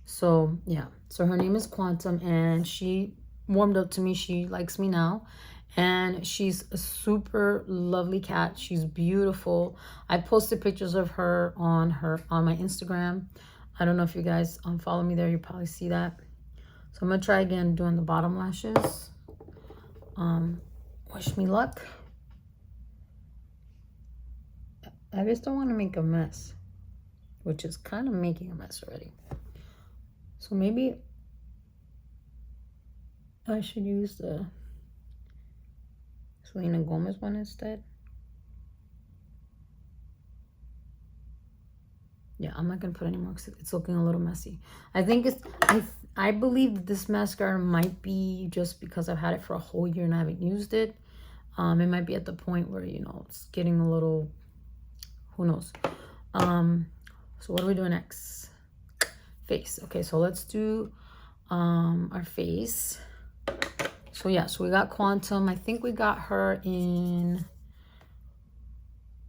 A: So yeah, so her name is Quantum, and she warmed up to me. She likes me now, and she's a super lovely cat. She's beautiful. I posted pictures of her on my Instagram. I don't know if you guys follow me there. You probably see that. So I'm gonna try again doing the bottom lashes. Wish me luck. I just don't want to make a mess, which is kind of making a mess already. So maybe I should use the Selena Gomez one instead. Yeah, I'm not gonna put any more because it's looking a little messy. I think I believe that this mascara might be just because I've had it for a whole year and I haven't used it. It might be at the point where, you know, it's getting a little, who knows. So what are we doing next? Face. Okay, so let's do our face. So yeah, so we got Quantum. I think we got her in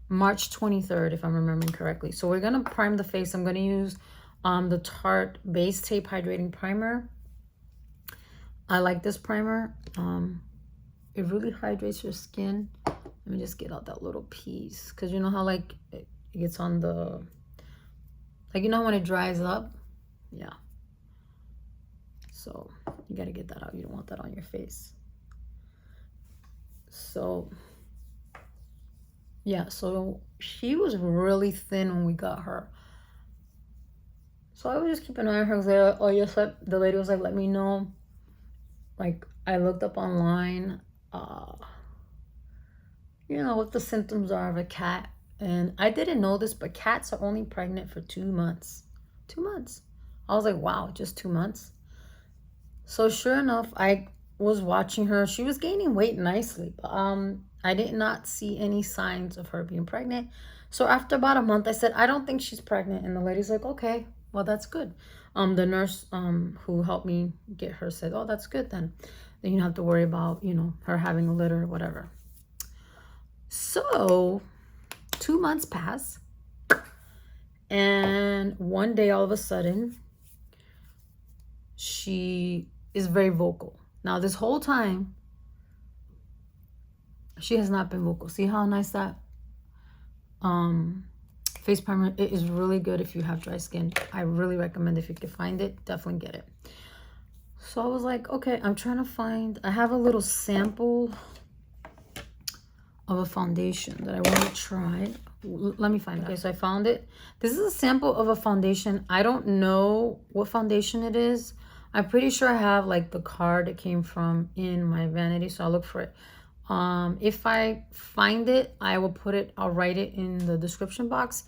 A: March 23rd, if I'm remembering correctly. So we're gonna prime the face. I'm gonna use the Tarte Base Tape Hydrating Primer. I like this primer. It really hydrates your skin. Let me just get out that little piece, because you know how like it gets on the, like, you know when it dries up? Yeah. So you got to get that out. You don't want that on your face. So yeah, so she was really thin when we got her. So I would just keep an eye on her. Oh yes, the lady was like, let me know. Like, I looked up online, you know, what the symptoms are of a cat. And I didn't know this, but cats are only pregnant for 2 months. 2 months. I was like, wow, just 2 months. So sure enough, I was watching her. She was gaining weight nicely, but I did not see any signs of her being pregnant. So after about a month, I said, I don't think she's pregnant. And the lady's like, okay, well, that's good. The nurse who helped me get her said, oh, that's good then. Then you don't have to worry about, you know, her having a litter or whatever. So 2 months pass. And one day, all of a sudden, she is very vocal. Now, this whole time, she has not been vocal. See how nice that face primer? It is really good if you have dry skin. I really recommend, if you can find it, definitely get it. So I was like, okay, I'm trying to find, I have a little sample of a foundation that I want to try. Let me find it. Okay, so I found it. This is a sample of a foundation. I don't know what foundation it is. I'm pretty sure I have like the card it came from in my vanity, so I'll look for it. If I find it, I will put it, I'll write it in the description box.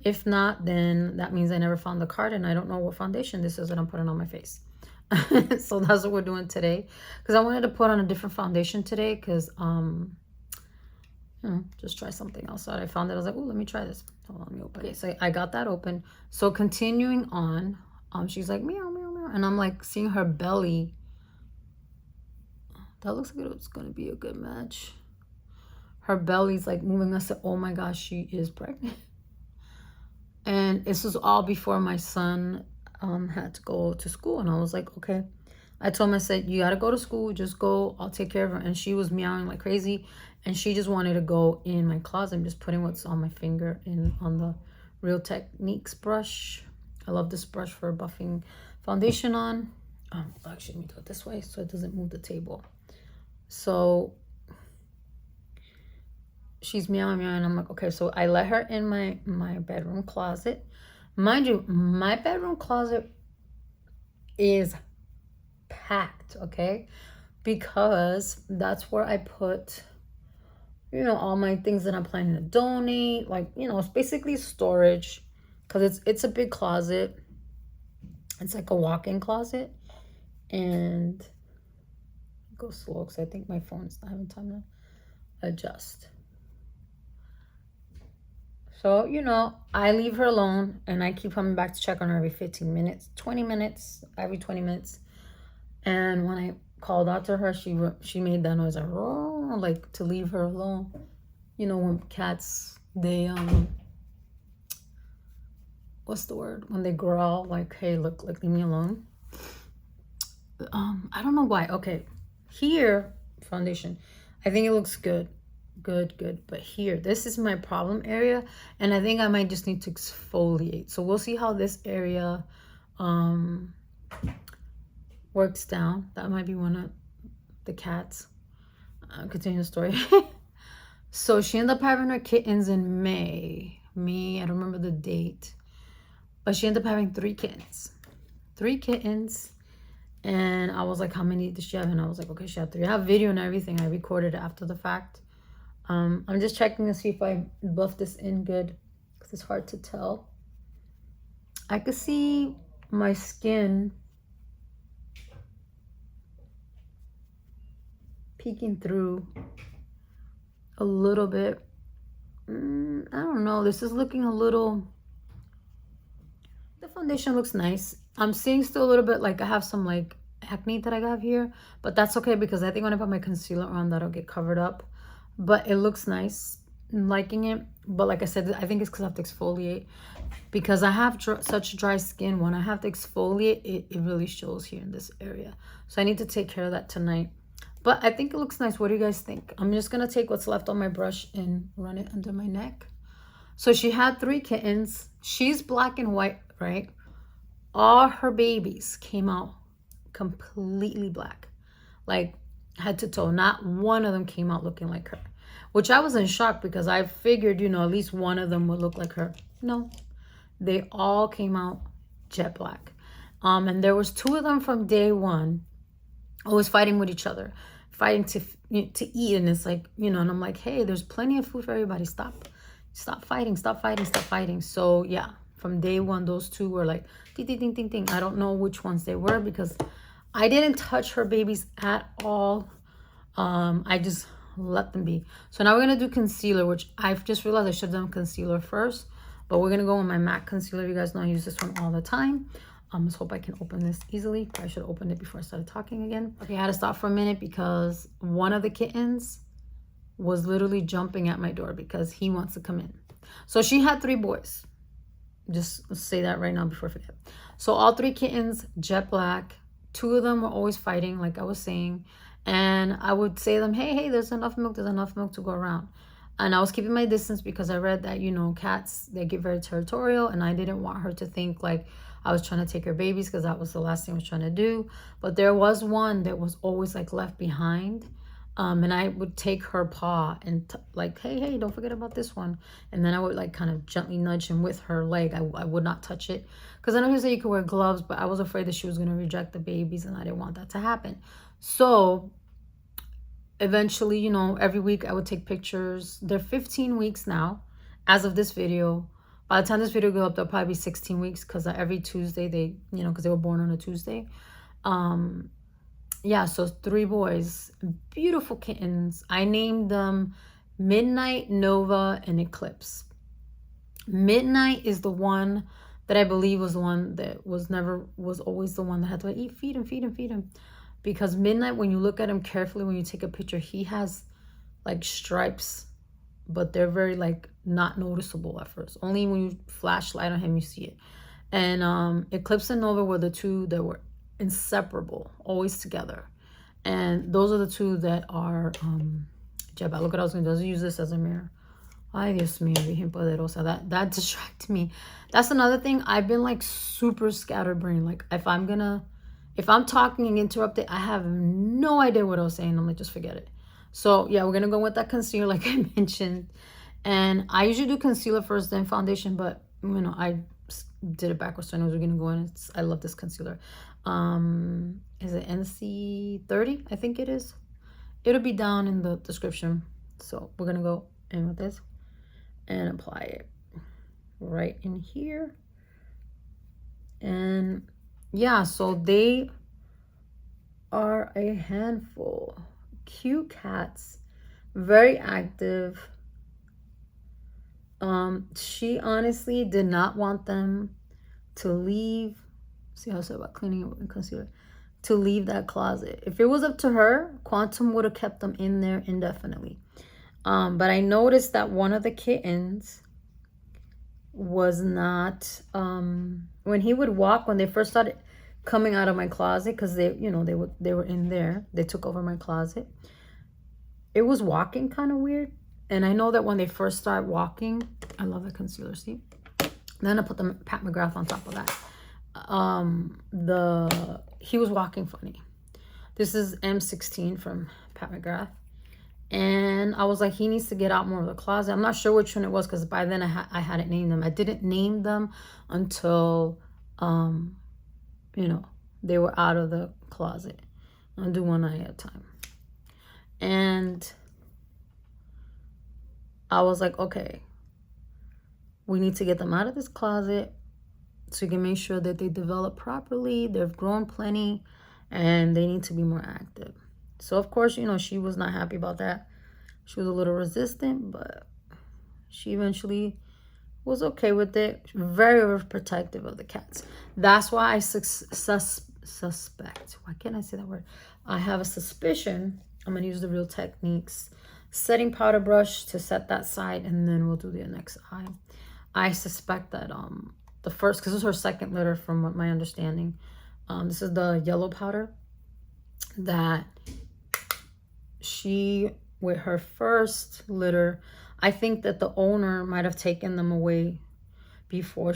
A: If not, then that means I never found the card and I don't know what foundation this is that I'm putting on my face. So that's what we're doing today, because I wanted to put on a different foundation today, because you know, just try something else out. I found it, I was like, oh, let me try this. Hold on, let me open it. Okay, so I got that open. So continuing on, she's like, meow, meow, meow. And I'm like seeing her belly. That looks like it's going to be a good match. Her belly's like moving. I said, oh my gosh, she is pregnant. And this was all before my son had to go to school. And I was like, okay. I told him, I said, you got to go to school. Just go. I'll take care of her. And she was meowing like crazy. And she just wanted to go in my closet. I'm just putting what's on my finger in on the Real Techniques brush. I love this brush for buffing foundation on. Actually, let me do it this way so it doesn't move the table. So she's meowing, meowing. And I'm like, okay. So I let her in my bedroom closet. Mind you, my bedroom closet is packed, okay? Because that's where I put, you know, all my things that I'm planning to donate. Like, you know, it's basically storage, because it's a big closet. It's like a walk-in closet. And go slow because I think my phone's not having time to adjust. So, you know, I leave her alone and I keep coming back to check on her every 15 minutes, 20 minutes, every 20 minutes. And when I called out to her, she made that noise like to leave her alone. You know, when cats, they what's the word, when they growl, like, hey, look, like, leave me alone. I don't know why. Okay, here, foundation, I think it looks good, but here, this is my problem area, and I think I might just need to exfoliate. So we'll see how this area works down. That might be one of the cats. Continue the story. So she ended up having her kittens in May. I don't remember the date, but she ended up having 3 kittens. 3 kittens. And I was like, how many did she have? And I was like, okay, she had 3. I have video and everything. I recorded it after the fact. I'm just checking to see if I buffed this in good, because it's hard to tell. I could see my skin peeking through a little bit. I don't know. This is looking a little... The foundation looks nice. I'm seeing still a little bit like I have some like acne that I have here, but that's okay because I think when I put my concealer on, that'll get covered up. But it looks nice. I'm liking it. But like I said, I think it's because I have to exfoliate, because I have such dry skin. When I have to exfoliate, it really shows here in this area. So I need to take care of that tonight. But I think it looks nice. What do you guys think? I'm just going to take what's left on my brush and run it under my neck. So she had 3 kittens. She's black and white, right? All her babies came out completely black, like head to toe. Not one of them came out looking like her, which I was in shock because I figured, you know, at least one of them would look like her. No, they all came out jet black. And there was 2 of them from day one, always fighting with each other, fighting to eat. And it's like, you know, and I'm like, hey, there's plenty of food for everybody. Stop fighting. So yeah, from day one, those two were like ding ding ding ding ding. I don't know which ones they were because I didn't touch her babies at all. I just let them be. So now we're gonna do concealer, which I've just realized I should have done concealer first, but we're gonna go with my MAC concealer. You guys know I use this one all the time. Let's hope I can open this easily. I should open it before I started talking again. Okay, I had to stop for a minute because one of the kittens was literally jumping at my door because he wants to come in. So she had 3 boys. Just say that right now before I forget. So all 3 kittens, jet black. 2 of them were always fighting, like I was saying. And I would say to them, hey, there's enough milk to go around. And I was keeping my distance because I read that, you know, cats, they get very territorial. And I didn't want her to think like I was trying to take her babies because that was the last thing I was trying to do. But there was one that was always like left behind. And I would take her paw and like, hey, don't forget about this one. And then I would like kind of gently nudge him with her leg. I would not touch it. Because I know he said you could wear gloves, but I was afraid that she was going to reject the babies and I didn't want that to happen. So eventually, you know, every week I would take pictures. They're 15 weeks now as of this video. By the time this video goes up, they'll probably be 16 weeks because every Tuesday they, you know, because they were born on a Tuesday. Yeah, so 3 boys, beautiful kittens. I named them Midnight, Nova, and Eclipse. Midnight is the one that I believe was the one that was always the one that had to eat, feed him. Because Midnight, when you look at him carefully, when you take a picture, he has like stripes, but they're very like not noticeable at first. Only when you flashlight on him, you see it. And Eclipse and Nova were the 2 that were inseparable, always together. And those are the 2 that are jet black. Look what I was going to do. I'll use this as a mirror. Ay, Dios mío, Virgen Poderosa. That distracted me. That's another thing. I've been like super scatterbrained. Like if I'm talking and interrupted, I have no idea what I was saying. I'm like, just forget it. So yeah, we're gonna go with that concealer like I mentioned. And I usually do concealer first, then foundation, but you know, I did it backwards, so I know we're gonna go in. I love this concealer. Is it NC30? I think it is. It'll be down in the description. So we're gonna go in with this and apply it right in here. And yeah, so they are a handful. Cute cats, very active. She honestly did not want them to leave. See how I said about cleaning it with concealer? To leave that closet. If it was up to her, Quantum would have kept them in there indefinitely. But I noticed that one of the kittens was not, when he would walk, when they first started coming out of my closet, because they, you know, they were in there, they took over my closet, it was walking kind of weird. And I know that when they first start walking, I love the concealer, see? Then I put the Pat McGrath on top of that. He was walking funny. This is M16 from Pat McGrath. And I was like, he needs to get out more of the closet. I'm not sure which one it was because by then I hadn't named them. I didn't name them until, you know, they were out of the closet. I'll do one eye at a time. And I was like, okay, we need to get them out of this closet so you can make sure that they develop properly. They've grown plenty and they need to be more active. So, of course, you know, she was not happy about that. She was a little resistant, but she eventually was okay with it. Very, very protective of the cats. That's why I suspect. Why can't I say that word? I have a suspicion. I'm going to use the Real Techniques setting powder brush to set that side, and then we'll do the next eye. I suspect that the first, because this is her second litter from what my understanding. This is the yellow powder that she, with her first litter, I think that the owner might have taken them away before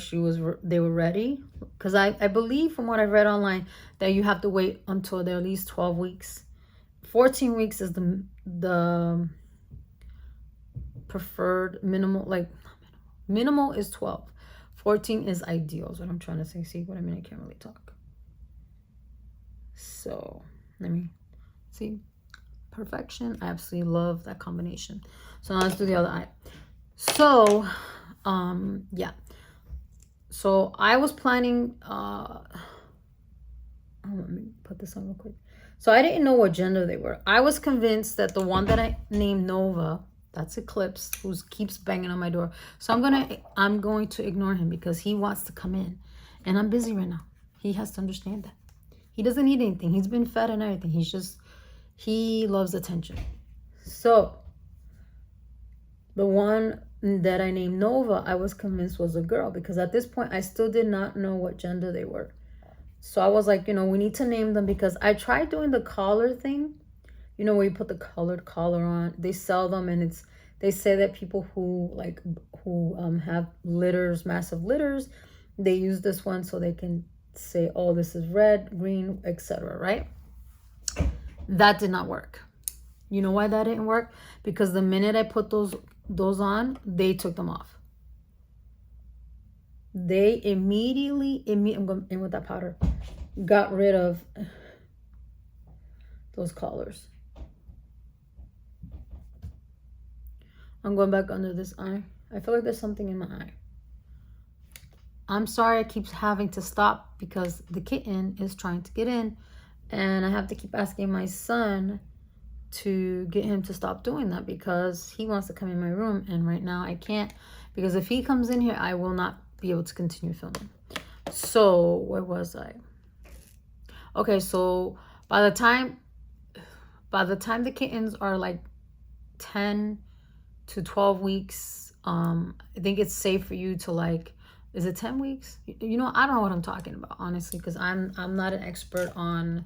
A: they were ready, because I believe from what I've read online that you have to wait until they're at least 12 weeks. 14 weeks is the preferred minimal, like minimal is 12. 14 is ideal is what I'm trying to say. See what I mean? I can't really talk. So let me see. Perfection. I absolutely love that combination. So now let's do the other eye. So yeah, So I was planning, let me put this on real quick. So I didn't know what gender they were. I was convinced that the one that I named Nova, that's Eclipse, who keeps banging on my door. So I'm going to ignore him because he wants to come in. And I'm busy right now. He has to understand that. He doesn't need anything. He's been fed and everything. He loves attention. So the one that I named Nova, I was convinced was a girl because at this point I still did not know what gender they were. So I was like, we need to name them because I tried doing the collar thing, where you put the colored collar on. They sell them, and they say that people who have litters, massive litters, they use this one so they can say, oh, this is red, green, etc. Right? That did not work. You know why that didn't work? Because the minute I put those on, they took them off. They immediately, I'm going in with that powder, got rid of those collars. I'm going back under this eye. I feel like there's something in my eye. I'm sorry I keep having to stop because the kitten is trying to get in, and I have to keep asking my son to get him to stop doing that because he wants to come in my room, and right now I can't, because if he comes in here, I will not be able to continue filming. So where was I? Okay, so by the time the kittens are like 10 to 12 weeks, I think it's safe for you to, like, is it 10 weeks? I don't know what I'm talking about, honestly, because I'm not an expert on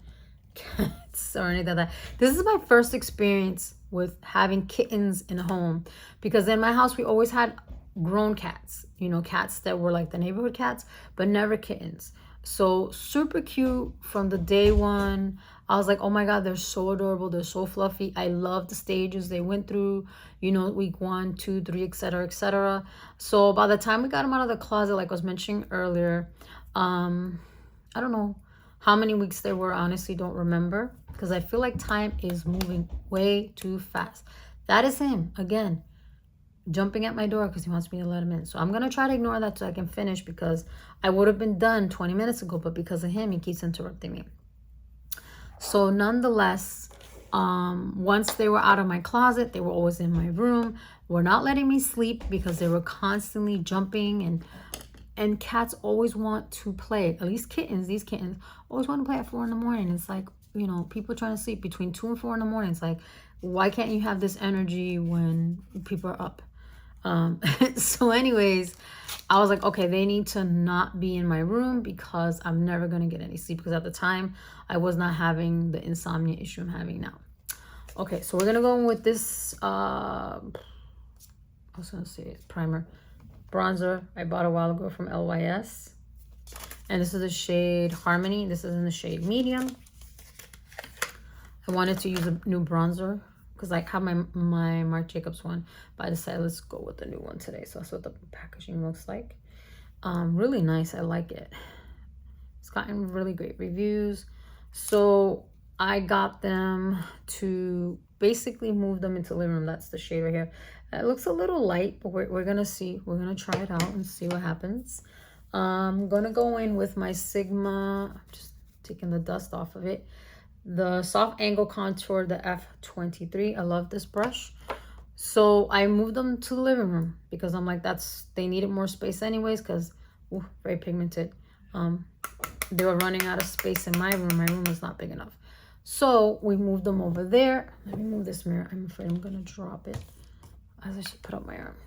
A: cats or anything like that. This is my first experience with having kittens in a home, because in my house we always had grown cats, cats that were like the neighborhood cats, but never kittens. So super cute from the day one. I was like, oh my god, they're so adorable, they're so fluffy. I love the stages they went through, week 1, 2, 3, etc., etc. So by the time we got them out of the closet, like I was mentioning earlier, I don't know how many weeks they were. Honestly, don't remember, because I feel like time is moving way too fast. That is him again, jumping at my door because he wants me to let him in. So I'm gonna try to ignore that so I can finish, because I would have been done 20 minutes ago, but because of him, he keeps interrupting me. So nonetheless, once they were out of my closet, they were always in my room, were not letting me sleep because they were constantly jumping, and cats always want to play. At least kittens, these kittens always want to play at 4 in the morning. It's like, people trying to sleep between 2 and 4 in the morning. It's like, why can't you have this energy when people are up? So anyways, I was like, okay, they need to not be in my room because I'm never going to get any sleep, because at the time I was not having the insomnia issue I'm having now. Okay, so we're going to go in with this, I was going to say primer, bronzer I bought a while ago from LYS. And this is the shade Harmony. This is in the shade medium. I wanted to use a new bronzer because I have my Marc Jacobs one, but I decided let's go with the new one today. So that's what the packaging looks like. Really nice. I like it. It's gotten really great reviews. So I got them to basically move them into the living room. That's the shade right here. It looks a little light, but we're gonna see. We're gonna try it out and see what happens. I'm gonna go in with my Sigma. I'm just taking the dust off of it. The Soft Angle Contour, the F23. I love this brush. So I moved them to the living room because I'm like, they needed more space anyways, because very pigmented. They were running out of space in my room. My room was not big enough. So we moved them over there. Let me move this mirror. I'm afraid I'm gonna drop it, as I should put up my arm.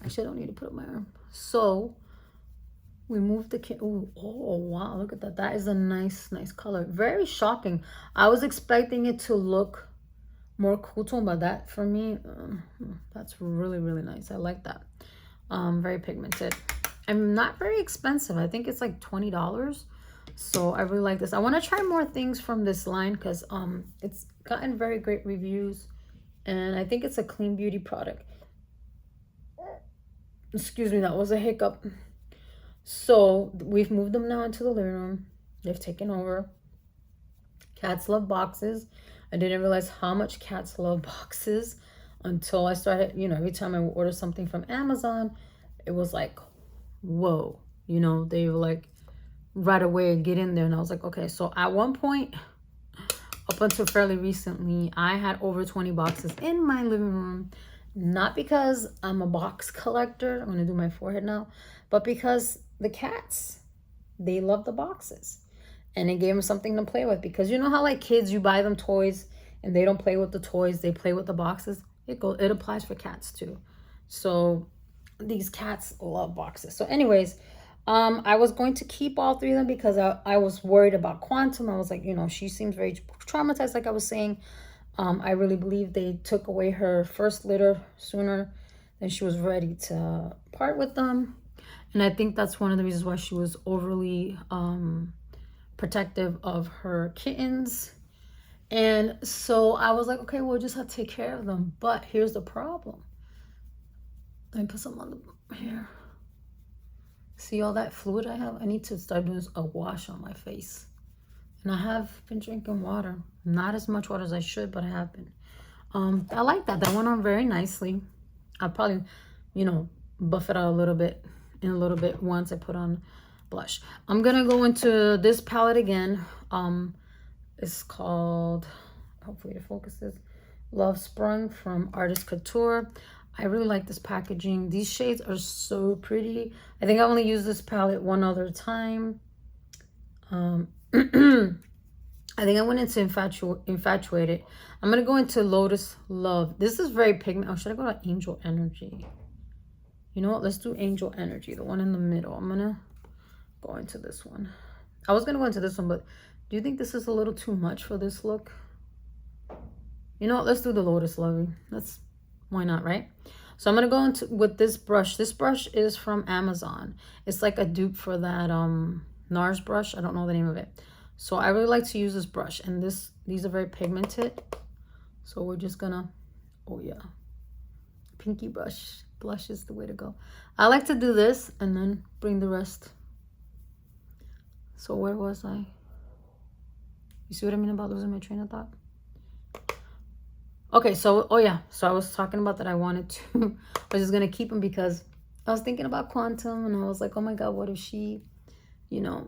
A: Actually, I don't need to put up my arm. So we moved the kit. Oh wow, look at that. That is a nice color. Very shocking. I was expecting it to look more cool tone, but that for me, that's really nice. I like that. Very pigmented. And not very expensive. I think it's like $20. So I really like this. I want to try more things from this line because it's gotten very great reviews, and I think it's a clean beauty product. Excuse me, that was a hiccup. So we've moved them now into the living room. They've taken over. Cats love boxes. I didn't realize how much cats love boxes until I started, every time I would order something from Amazon, it was like whoa, you know, they were like right away get in there. And I was like, okay. So at one point, up until fairly recently, I had over 20 boxes in my living room. Not because I'm a box collector, I'm gonna do my forehead now, but because the cats, they love the boxes. And it gave them something to play with. Because you know how like kids, you buy them toys and they don't play with the toys, they play with the boxes. It applies for cats too. So these cats love boxes. So anyways, I was going to keep all three of them because I was worried about Quantum. I was like, you know, she seems very traumatized, like I was saying. I really believe they took away her first litter sooner than she was ready to part with them. And I think that's one of the reasons why she was overly protective of her kittens. And so I was like, okay, we'll just have to take care of them. But here's the problem. Let me put some on the hair. See all that fluid I have? I need to start doing a wash on my face. And I have been drinking water. Not as much water as I should, but I have been. I like that. That went on very nicely. I'll probably, you know, buff it out a little bit once I put on blush. I'm going to go into this palette again. It's called, hopefully it focuses, Love Sprung from Artist Couture. I really like this packaging. These shades are so pretty. I think I only used this palette one other time. I think I went into Infatuated. I'm going to go into Lotus Love. This is very pigment. Oh, should I go to Angel Energy? You know what? Let's do Angel Energy, the one in the middle. I'm going to go into this one. I was going to go into this one, but do you think this is a little too much for this look? You know what? Let's do the Lotus Love. Why not, right? So I'm going to go into with this brush. This brush is from Amazon. It's like a dupe for that NARS brush. I don't know the name of it. So I really like to use this brush. And these are very pigmented. So we're just going to, oh yeah. Pinky blush is the way to go. I like to do this and then bring the rest. So where was I? You see what I mean about losing my train of thought? Okay, so, oh yeah. So I was talking about that I wanted to, I was just going to keep them because I was thinking about Quantum and I was like, oh my God, what if she, you know,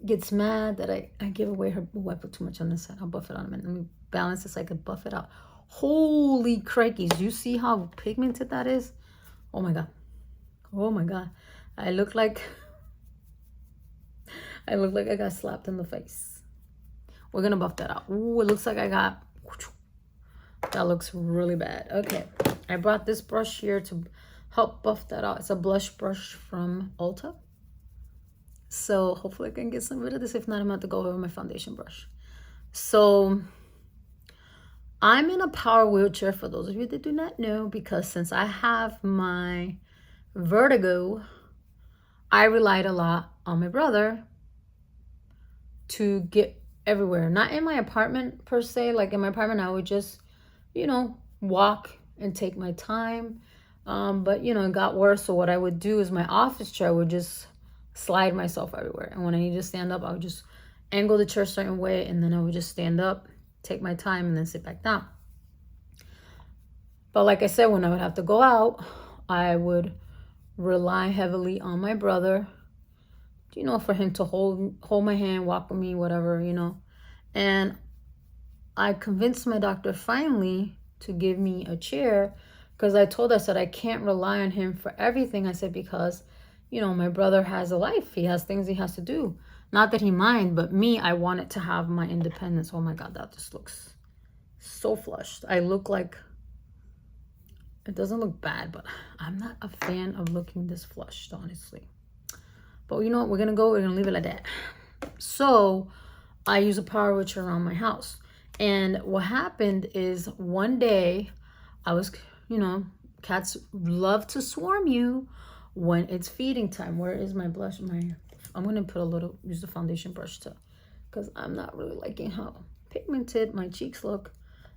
A: gets mad that I give away her, oh, I put too much on this side. I'll buff it on a minute. Let me balance this so I could buff it out. Holy crikeys. You see how pigmented that is? Oh my God. Oh my God. I look like I got slapped in the face. We're going to buff that out. Ooh, it looks like I got, that looks really bad. Okay. I brought this brush here to help buff that out. It's a blush brush from Ulta. So hopefully I can get some rid of this. If not, I'm going to go over my foundation brush. So I'm in a power wheelchair, for those of you that do not know, because since I have my vertigo, I relied a lot on my brother to get everywhere. Not in my apartment per se. Like in my apartment, I would just, you know, walk and take my time. But, you know, it got worse. So what I would do is my office chair would just slide myself everywhere. And when I need to stand up, I would just angle the chair a certain way. And then I would just stand up, take my time, and then sit back down. But like I said, when I would have to go out, I would rely heavily on my brother, you know, for him to hold my hand, walk with me, whatever, you know. And I convinced my doctor finally to give me a chair because I said, I can't rely on him for everything. I said, because, you know, my brother has a life. He has things he has to do. Not that he mind, but me, I wanted to have my independence. Oh my God, that just looks so flushed. I look like, it doesn't look bad, but I'm not a fan of looking this flushed, honestly. But you know what? We're going to leave it like that. So I use a power wheelchair around my house. And what happened is one day I was, you know, cats love to swarm you when it's feeding time. Where is my blush? I'm going to use the foundation brush too, because I'm not really liking how pigmented my cheeks look.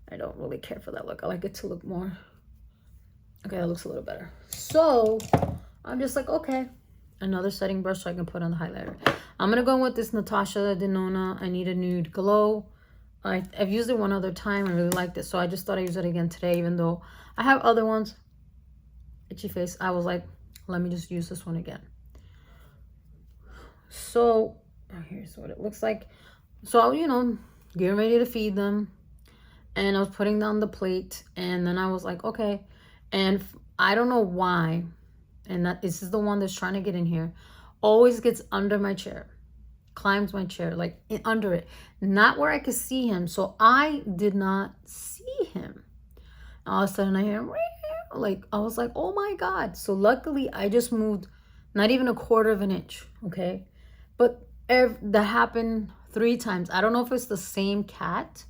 A: I don't really care for that look. I like it to look more. Okay, that looks a little better. So I'm just like, okay, another setting brush so I can put on the highlighter. I'm going to go with this Natasha Denona I Need a Nude Glow. I've used it one other time. I really liked it. So I just thought I'd use it again today, even though I have other ones. Itchy face. I was like, let me just use this one again. So here's what it looks like. So, you know, getting ready to feed them, and I was putting down the plate, and then I was like, okay. And I don't know why, and that this is the one that's trying to get in here, always gets under my chair, climbs my chair, like under it, not where I could see him. So I did not see him. All of a sudden I hear him, like, I was like, oh my God. So luckily I just moved not even a quarter of an inch, okay? But that happened 3 times. I don't know if it's the same cat,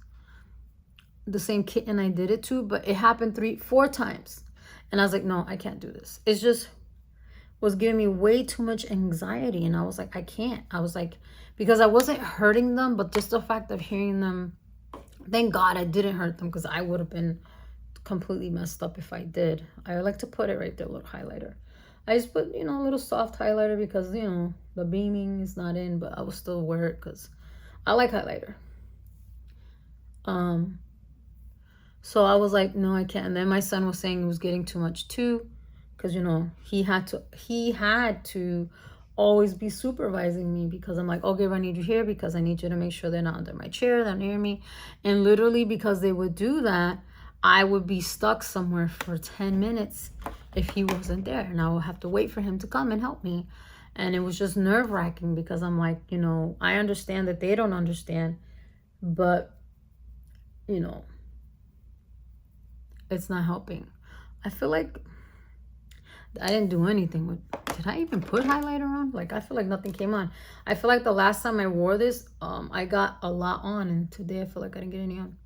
A: the same kitten I did it to, but it happened 3-4 times. And I was like, no, I can't do this. It's just was giving me way too much anxiety. And I was like, I can't. I was like, because I wasn't hurting them, but just the fact of hearing them, thank God I didn't hurt them, because I would have been completely messed up if I did. I like to put it right there, a little highlighter. I just put, you know, a little soft highlighter because, you know, the beaming is not in, but I will still wear it because I like highlighter. So I was like, no, I can't. And then my son was saying it was getting too much too, because, you know, he had to always be supervising me, because I'm like, okay, I need you here because I need you to make sure they're not under my chair, they're near me. And literally, because they would do that, I would be stuck somewhere for 10 minutes if he wasn't there, and I would have to wait for him to come and help me. And it was just nerve-wracking, because I'm like, you know, I understand that they don't understand, but, you know, it's not helping. I feel like I didn't do anything with, did I even put highlighter on? Like, I feel like nothing came on. I feel like the last time I wore this, I got a lot on, and today I feel like I didn't get any on.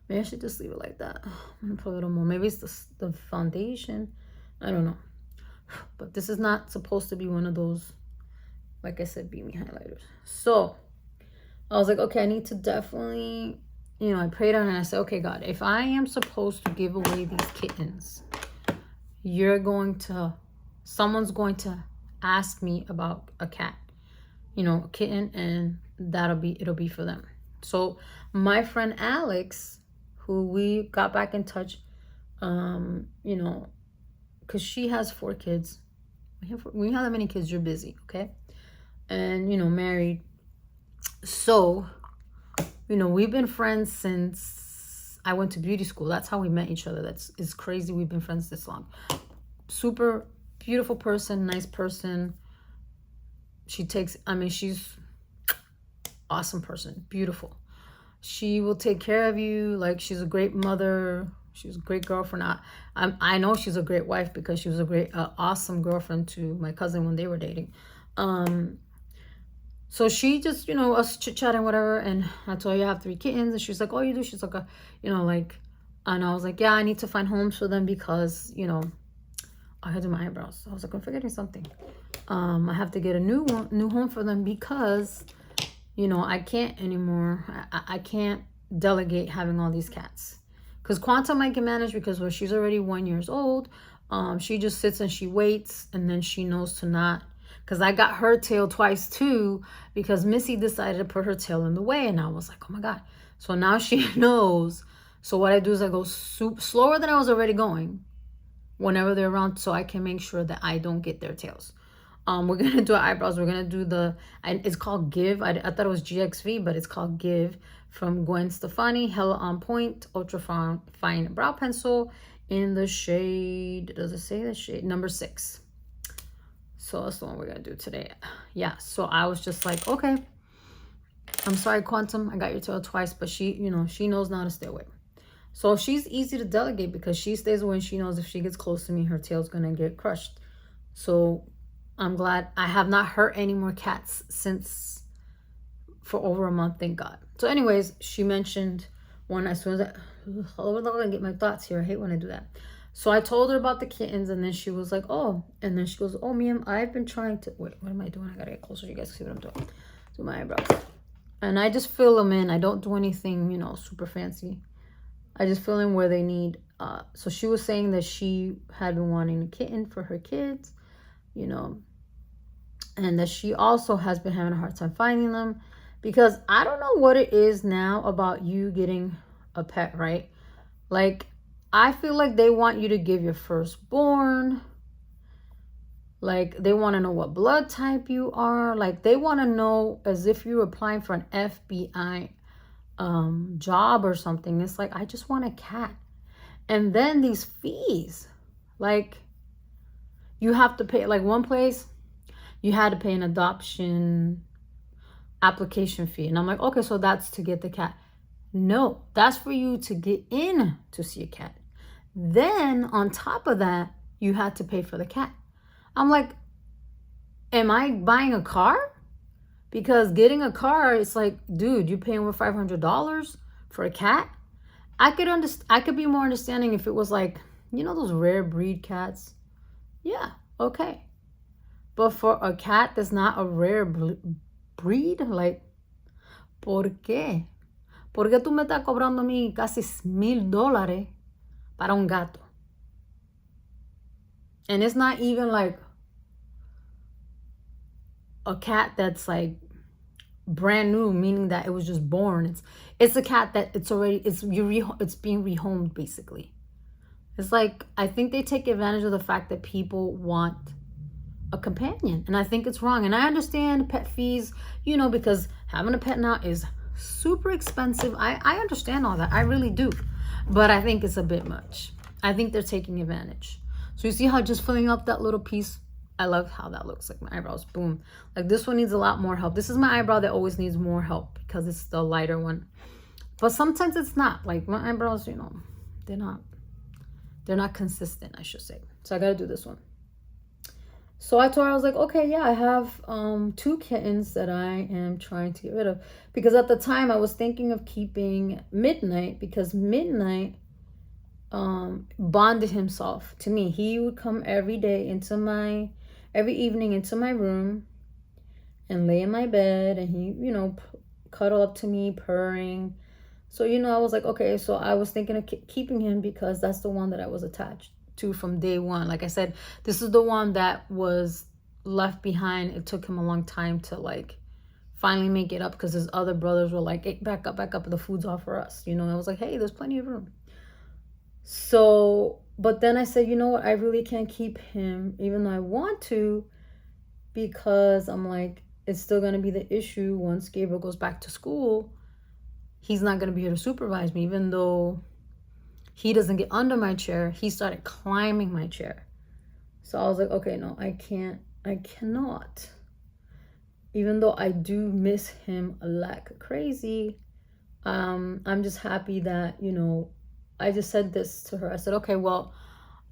A: Maybe I should just leave it like that. I'm gonna put a little more. Maybe it's the foundation. I don't know. But this is not supposed to be one of those, like I said, beamy highlighters. So I was like, okay, I need to definitely, you know, I prayed on it and I said, okay, God, if I am supposed to give away these kittens, someone's going to ask me about a cat, you know, a kitten, and it'll be for them. So my friend Alex, who we got back in touch, you know, because she has 4 kids. We have that many kids, you're busy, okay? And, you know, married. So, you know, we've been friends since I went to beauty school. That's how we met each other. It's crazy we've been friends this long. Super beautiful person, nice person. She's awesome person, beautiful. She will take care of you. Like, she's a great mother. She was a great girlfriend. I know she's a great wife, because she was a great, awesome girlfriend to my cousin when they were dating. So she just, you know, us chit-chatting, whatever. And I told her I have 3 kittens. And she's like, oh, you do? She's like, you know, like, and I was like, yeah, I need to find homes for them because, you know, I had to do my eyebrows. I was like, I'm forgetting something. I have to get a new home for them because, you know, I can't anymore. I can't delegate having all these cats. Because Quantum I can manage, because when she's already 1 year old, she just sits and she waits, and then she knows to not. Because I got her tail twice too, because Missy decided to put her tail in the way, and I was like, oh my God. So now she knows. So what I do is I go slower than I was already going whenever they're around, so I can make sure that I don't get their tails. We're gonna do eyebrows. We're gonna do it's called Give. I thought it was GXV, but it's called Give, from Gwen Stefani. Hella on Point ultra fine brow pencil in the shade, does it say the shade? Number 6. So that's the one we're gonna do today. Yeah, so I was just like, okay, I'm sorry, Quantum, I got your tail twice, but she, you know, she knows now to stay away. So she's easy to delegate, because she stays away and she knows if she gets close to me, her tail's gonna get crushed. So I'm glad I have not hurt any more cats for over a month, thank God. So anyways, she mentioned one, as soon as I get my thoughts here, I hate when I do that. So I told her about the kittens, and then she was like, oh, and then she goes, oh, Mia, I've been trying to, wait, what am I doing? I gotta get closer so you guys can see what I'm doing. Do my eyebrows. And I just fill them in. I don't do anything, you know, super fancy. I just fill in where they need. So she was saying that she had been wanting a kitten for her kids, you know, and that she also has been having a hard time finding them, because I don't know what it is now about you getting a pet, right? Like, I feel like they want you to give your firstborn, Like, they want to know what blood type you are. Like, they want to know as if you're applying for an FBI job or something. It's like, I just want a cat. And then these fees, like, you have to pay. Like, one place, you had to pay an adoption application fee. And I'm like, okay, so that's to get the cat. No, that's for you to get in to see a cat. Then on top of that, you had to pay for the cat. I'm like, am I buying a car? Because getting a car, it's like, dude, you're paying over $500 for a cat. I could be more understanding if it was like, you know, those rare breed cats. Yeah, okay. But for a cat that's not a rare breed, like, ¿por qué? ¿Por qué tú me estás cobrando a mí casi $1,000 para un gato? And it's not even like a cat that's like brand new, meaning that it was just born. It's a cat that it's being rehomed basically. It's like, I think they take advantage of the fact that people want a companion, and I think it's wrong. And I understand pet fees, you know, because having a pet now is super expensive. I understand all that, I really do, but I think it's a bit much. I think they're taking advantage. So you see how just filling up that little piece, I love how that looks, like my eyebrows, boom. Like, this one needs a lot more help. This is my eyebrow that always needs more help because it's the lighter one, but sometimes it's not. Like, my eyebrows, you know, they're not consistent, I should say. So I gotta do this one. So I told her, I was like, okay, yeah, I have 2 kittens that I am trying to get rid of. Because at the time I was thinking of keeping Midnight, because Midnight bonded himself to me. He would come every evening into my room and lay in my bed, and he, you know, cuddle up to me, purring. So, you know, I was like, okay, so I was thinking of keeping him because that's the one that I was attached to from day one. Like I said, this is the one that was left behind. It took him a long time to like finally make it up because his other brothers were like, hey, back up, the food's all for us, you know. And I was like, hey, there's plenty of room. So, but then I said, you know what, I really can't keep him even though I want to, because I'm like, it's still going to be the issue once Gabriel goes back to school. He's not going to be here to supervise me. Even though he doesn't get under my chair, he started climbing my chair. So I was like, okay, no, I cannot. Even though I do miss him like crazy, I'm just happy that, you know, I just said this to her. I said, okay, well,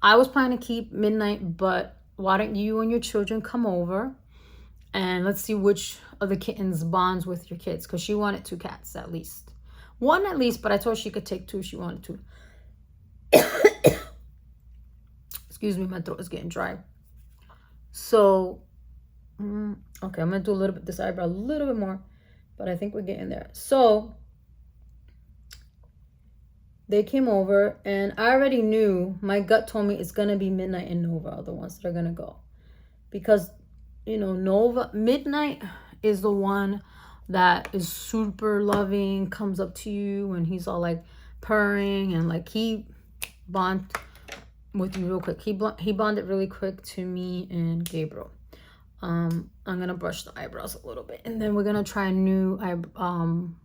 A: I was planning to keep Midnight, but why don't you and your children come over and let's see which of the kittens bonds with your kids, because she wanted 2 cats at least. 1 at least, but I told her she could take 2 if she wanted to. Excuse me, my throat is getting dry. So, okay, I'm going to do a little bit, this eyebrow a little bit more, but I think we're getting there. So, they came over, and I already knew, my gut told me it's going to be Midnight and Nova are the ones that are going to go. Because, you know, Midnight is the one that is super loving, comes up to you, and he's all like purring, and like he bond with you real quick. He bonded really quick to me and Gabriel. I'm gonna brush the eyebrows a little bit, and then we're gonna try a new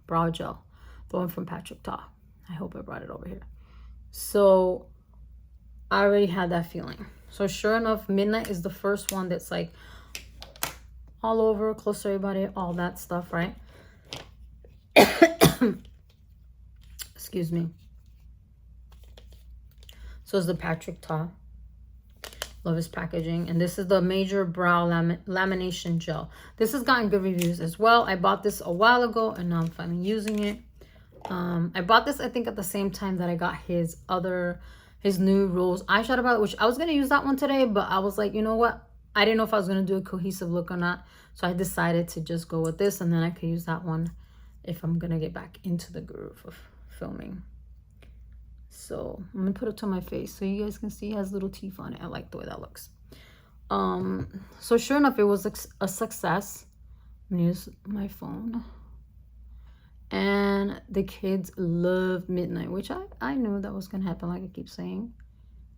A: brow gel, the one from Patrick Ta. I hope I brought it over here. So I already had that feeling. So sure enough, Midnight is the first one that's like all over, close to everybody, all that stuff, right? Excuse me. So it's the Patrick Ta. Love his packaging. And this is the Major Brow Lamination Gel. This has gotten good reviews as well. I bought this a while ago, and now I'm finally using it. I bought this, I think, at the same time that I got his new Rose eyeshadow palette, which I was going to use that one today, but I was like, you know what? I didn't know if I was going to do a cohesive look or not. So I decided to just go with this, and then I could use that one if I'm going to get back into the groove of filming. So I'm going to put it to my face so you guys can see it has little teeth on it. I like the way that looks. So sure enough, it was a success. I'm going to use my phone. And the kids love Midnight, which I knew that was going to happen, like I keep saying.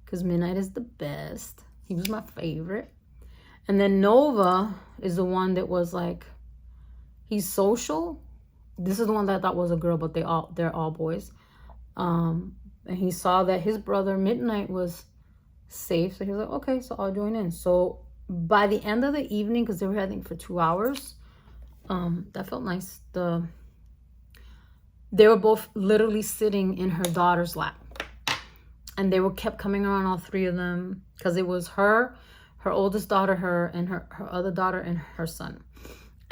A: Because Midnight is the best. He was my favorite. And then Nova is the one that was like, he's social. This is the one that I thought was a girl, but they're all boys. And he saw that his brother Midnight was safe, so he was like, okay, so I'll join in. So by the end of the evening, because they were heading for 2 hours, that felt nice. They were both literally sitting in her daughter's lap, and they were kept coming around, all three of them, because it was her oldest daughter, her other daughter, and her son.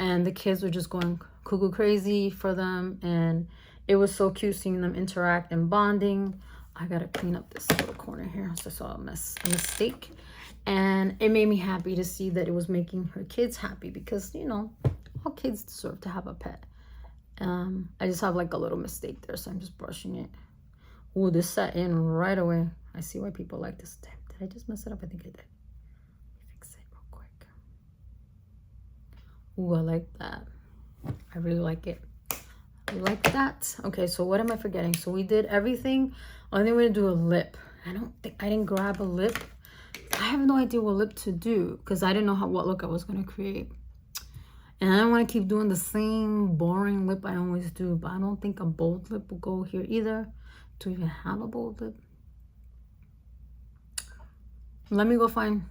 A: And the kids were just going cuckoo crazy for them, and it was so cute seeing them interact and bonding. I gotta clean up this little corner here. So I saw a mistake, and it made me happy to see that it was making her kids happy, because, you know, all kids deserve to have a pet. I just have like a little mistake there, so I'm just brushing it. Ooh, this set in right away. I see why people like this. Damn, did I just mess it up? I think I did. Fix it real quick. Ooh, I like that. I really like it. I like that. Okay, so what am I forgetting? So we did everything. Only thing we're gonna do a lip. I didn't grab a lip. I have no idea what lip to do, because I didn't know what look I was gonna create. And I don't want to keep doing the same boring lip I always do, but I don't think a bold lip will go here either. To even have a bold lip. Let me go find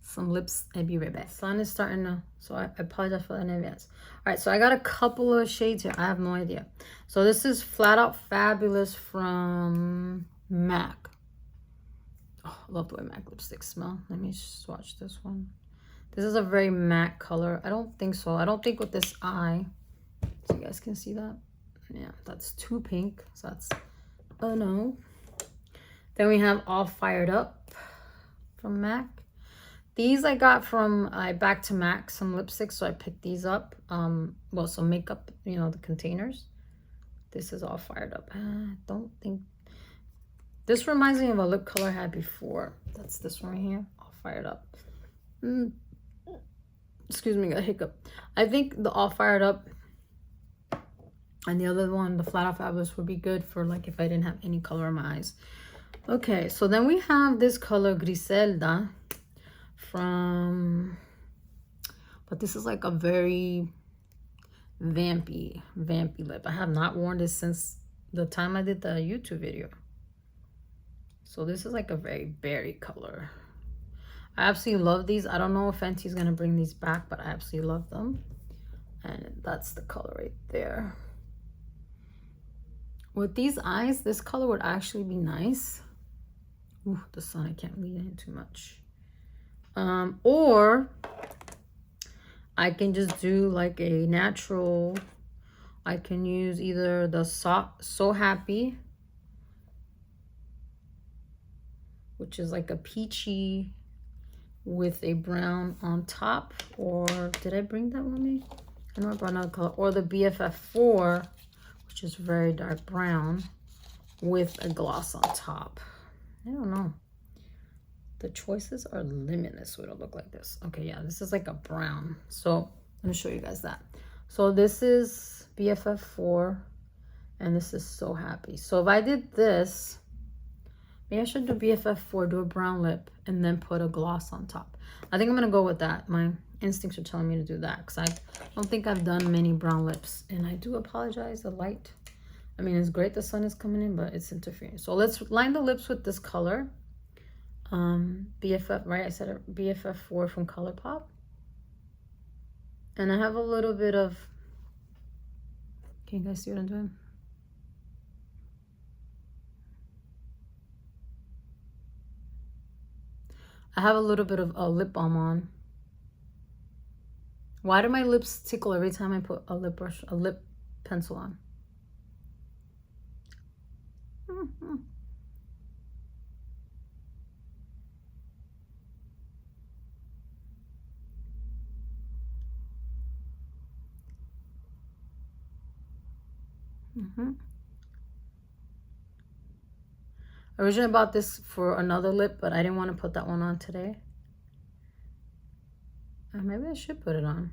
A: some lips and be right back. Sun is starting to, so I apologize for that in advance. All right, so I got a couple of shades here. I have no idea. So this is Flat Out Fabulous from MAC. Oh, I love the way MAC lipsticks smell. Let me swatch this one. This is a very matte color. I don't think so. I don't think with this eye. So you guys can see that. Yeah, that's too pink. So that's, oh no. Then we have All Fired Up from MAC. These I got from Back to MAC, some lipsticks, so I picked these up. Well, some makeup, you know, the containers. This is All Fired Up. I don't think, this reminds me of a lip color I had before. That's this one right here, All Fired Up. Excuse me, got a hiccup. I think the All Fired Up and the other one, the Flat Out Fabulous, would be good for like if I didn't have any color in my eyes. Okay, so then we have this color Griselda from, but this is like a very vampy lip. I have not worn this since the time I did the YouTube video. So this is like a very berry color. I absolutely love these. I don't know if Fenty's gonna bring these back, but I absolutely love them. And that's the color right there. With these eyes, this color would actually be nice. Ooh, the sun, I can't lean in too much. Or I can just do like a natural, I can use either the So Happy, which is like a peachy with a brown on top, or did I bring that with me? I know I brought another color, or the BFF4, which is very dark brown with a gloss on top. I don't know. The choices are limitless. What it'll look like this. Okay, yeah, this is like a brown. So let me show you guys that. So this is BFF4, and this is So Happy. So if I did this, maybe I should do BFF4, do a brown lip, and then put a gloss on top. I think I'm gonna go with that. My instincts are telling me to do that, because I don't think I've done many brown lips, and I do apologize. The light, I mean, it's great the sun is coming in, but it's interfering. So let's line the lips with this color. BFF, right? I said it, BFF4 from ColourPop. And I have a little bit of, can you guys see what I'm doing? I have a little bit of a lip balm on. Why do my lips tickle every time I put a lip brush, a lip pencil on? Originally bought this for another lip, but I didn't want to put that one on today. Maybe I should put it on.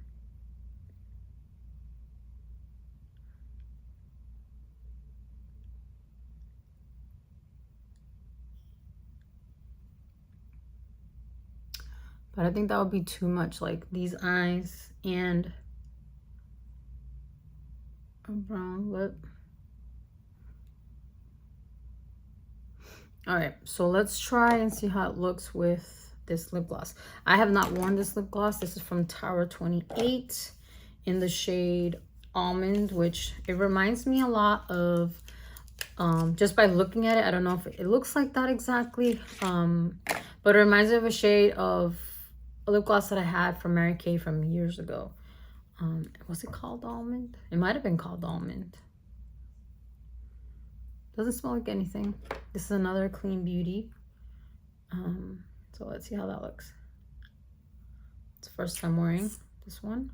A: But I think that would be too much, like these eyes and a brown lip. All right, so let's try and see how it looks with this lip gloss. I have not worn this lip gloss. This is from Tower 28 in the shade Almond, which it reminds me a lot of, just by looking at it, I don't know if it looks like that exactly, but it reminds me of a shade of a lip gloss that I had from Mary Kay from years ago. Was it called Almond? It might have been called Almond. Doesn't smell like anything. This is another Clean Beauty. So let's see how that looks. It's the first time wearing this one.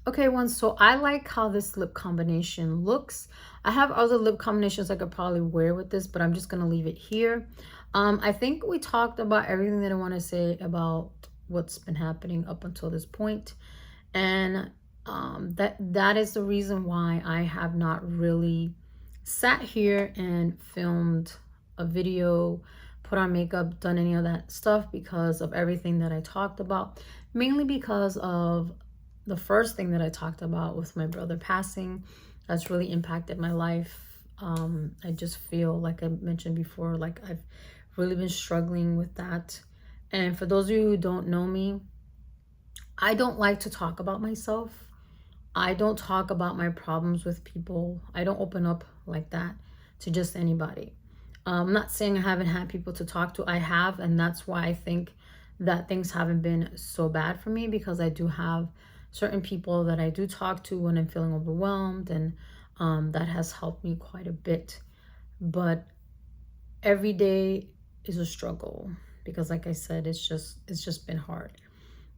A: Okay, so I like how this lip combination looks. I have other lip combinations I could probably wear with this, but I'm just going to leave it here. I think we talked about everything that I want to say about what's been happening up until this point. And that is the reason why I have not really sat here and filmed a video, put on makeup, done any of that stuff because of everything that I talked about. Mainly because of the first thing that I talked about with my brother passing. That's really impacted my life. I just feel, like I mentioned before, like I've really been struggling with that. And for those of you who don't know me, I don't like to talk about myself. I don't talk about my problems with people. I don't open up like that to just anybody. I'm not saying I haven't had people to talk to. I have, and that's why I think that things haven't been so bad for me, because I do have certain people that I do talk to when I'm feeling overwhelmed, and that has helped me quite a bit. But every day is a struggle because, like I said, it's just been hard.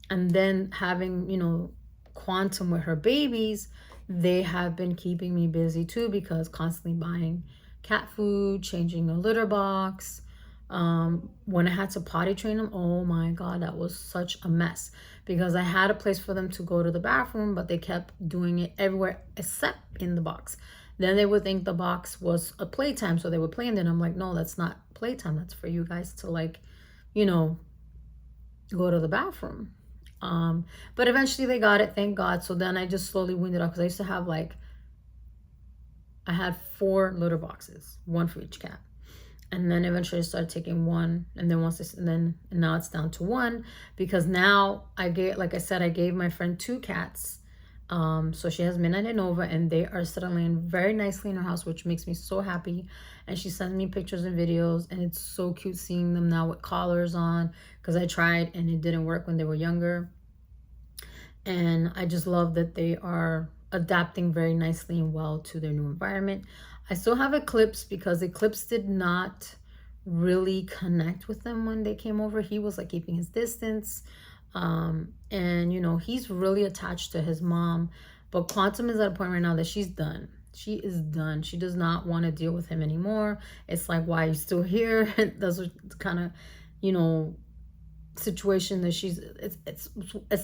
A: And then having, you know, Quantum with her babies, they have been keeping me busy too, because constantly buying cat food, changing a litter box. When I had to potty train them, oh my god, that was such a mess, because I had a place for them to go to the bathroom, but they kept doing it everywhere except in the box. Then they would think the box was a playtime, so they would play in it. And I'm like, no, that's not playtime. That's for you guys to, like, you know, go to the bathroom. But eventually they got it, thank God. So then I just slowly weaned it off, because I used to have, like, I had 4 litter boxes, 1 for each cat. And then eventually I started taking 1, and then and now it's down to 1, because now I like I said, I gave my friend 2 cats. So she has Midnight and Nova, and they are settling very nicely in her house, which makes me so happy. And she sends me pictures and videos, and it's so cute seeing them now with collars on, because I tried and it didn't work when they were younger. And I just love that they are adapting very nicely and well to their new environment. I still have Eclipse, because Eclipse did not really connect with them when they came over. He was like keeping his distance. And you know, he's really attached to his mom. But Quantum is at a point right now that she's done. She is done. She does not want to deal with him anymore. It's like, why are you still here? That's what kind of, you know, situation that it's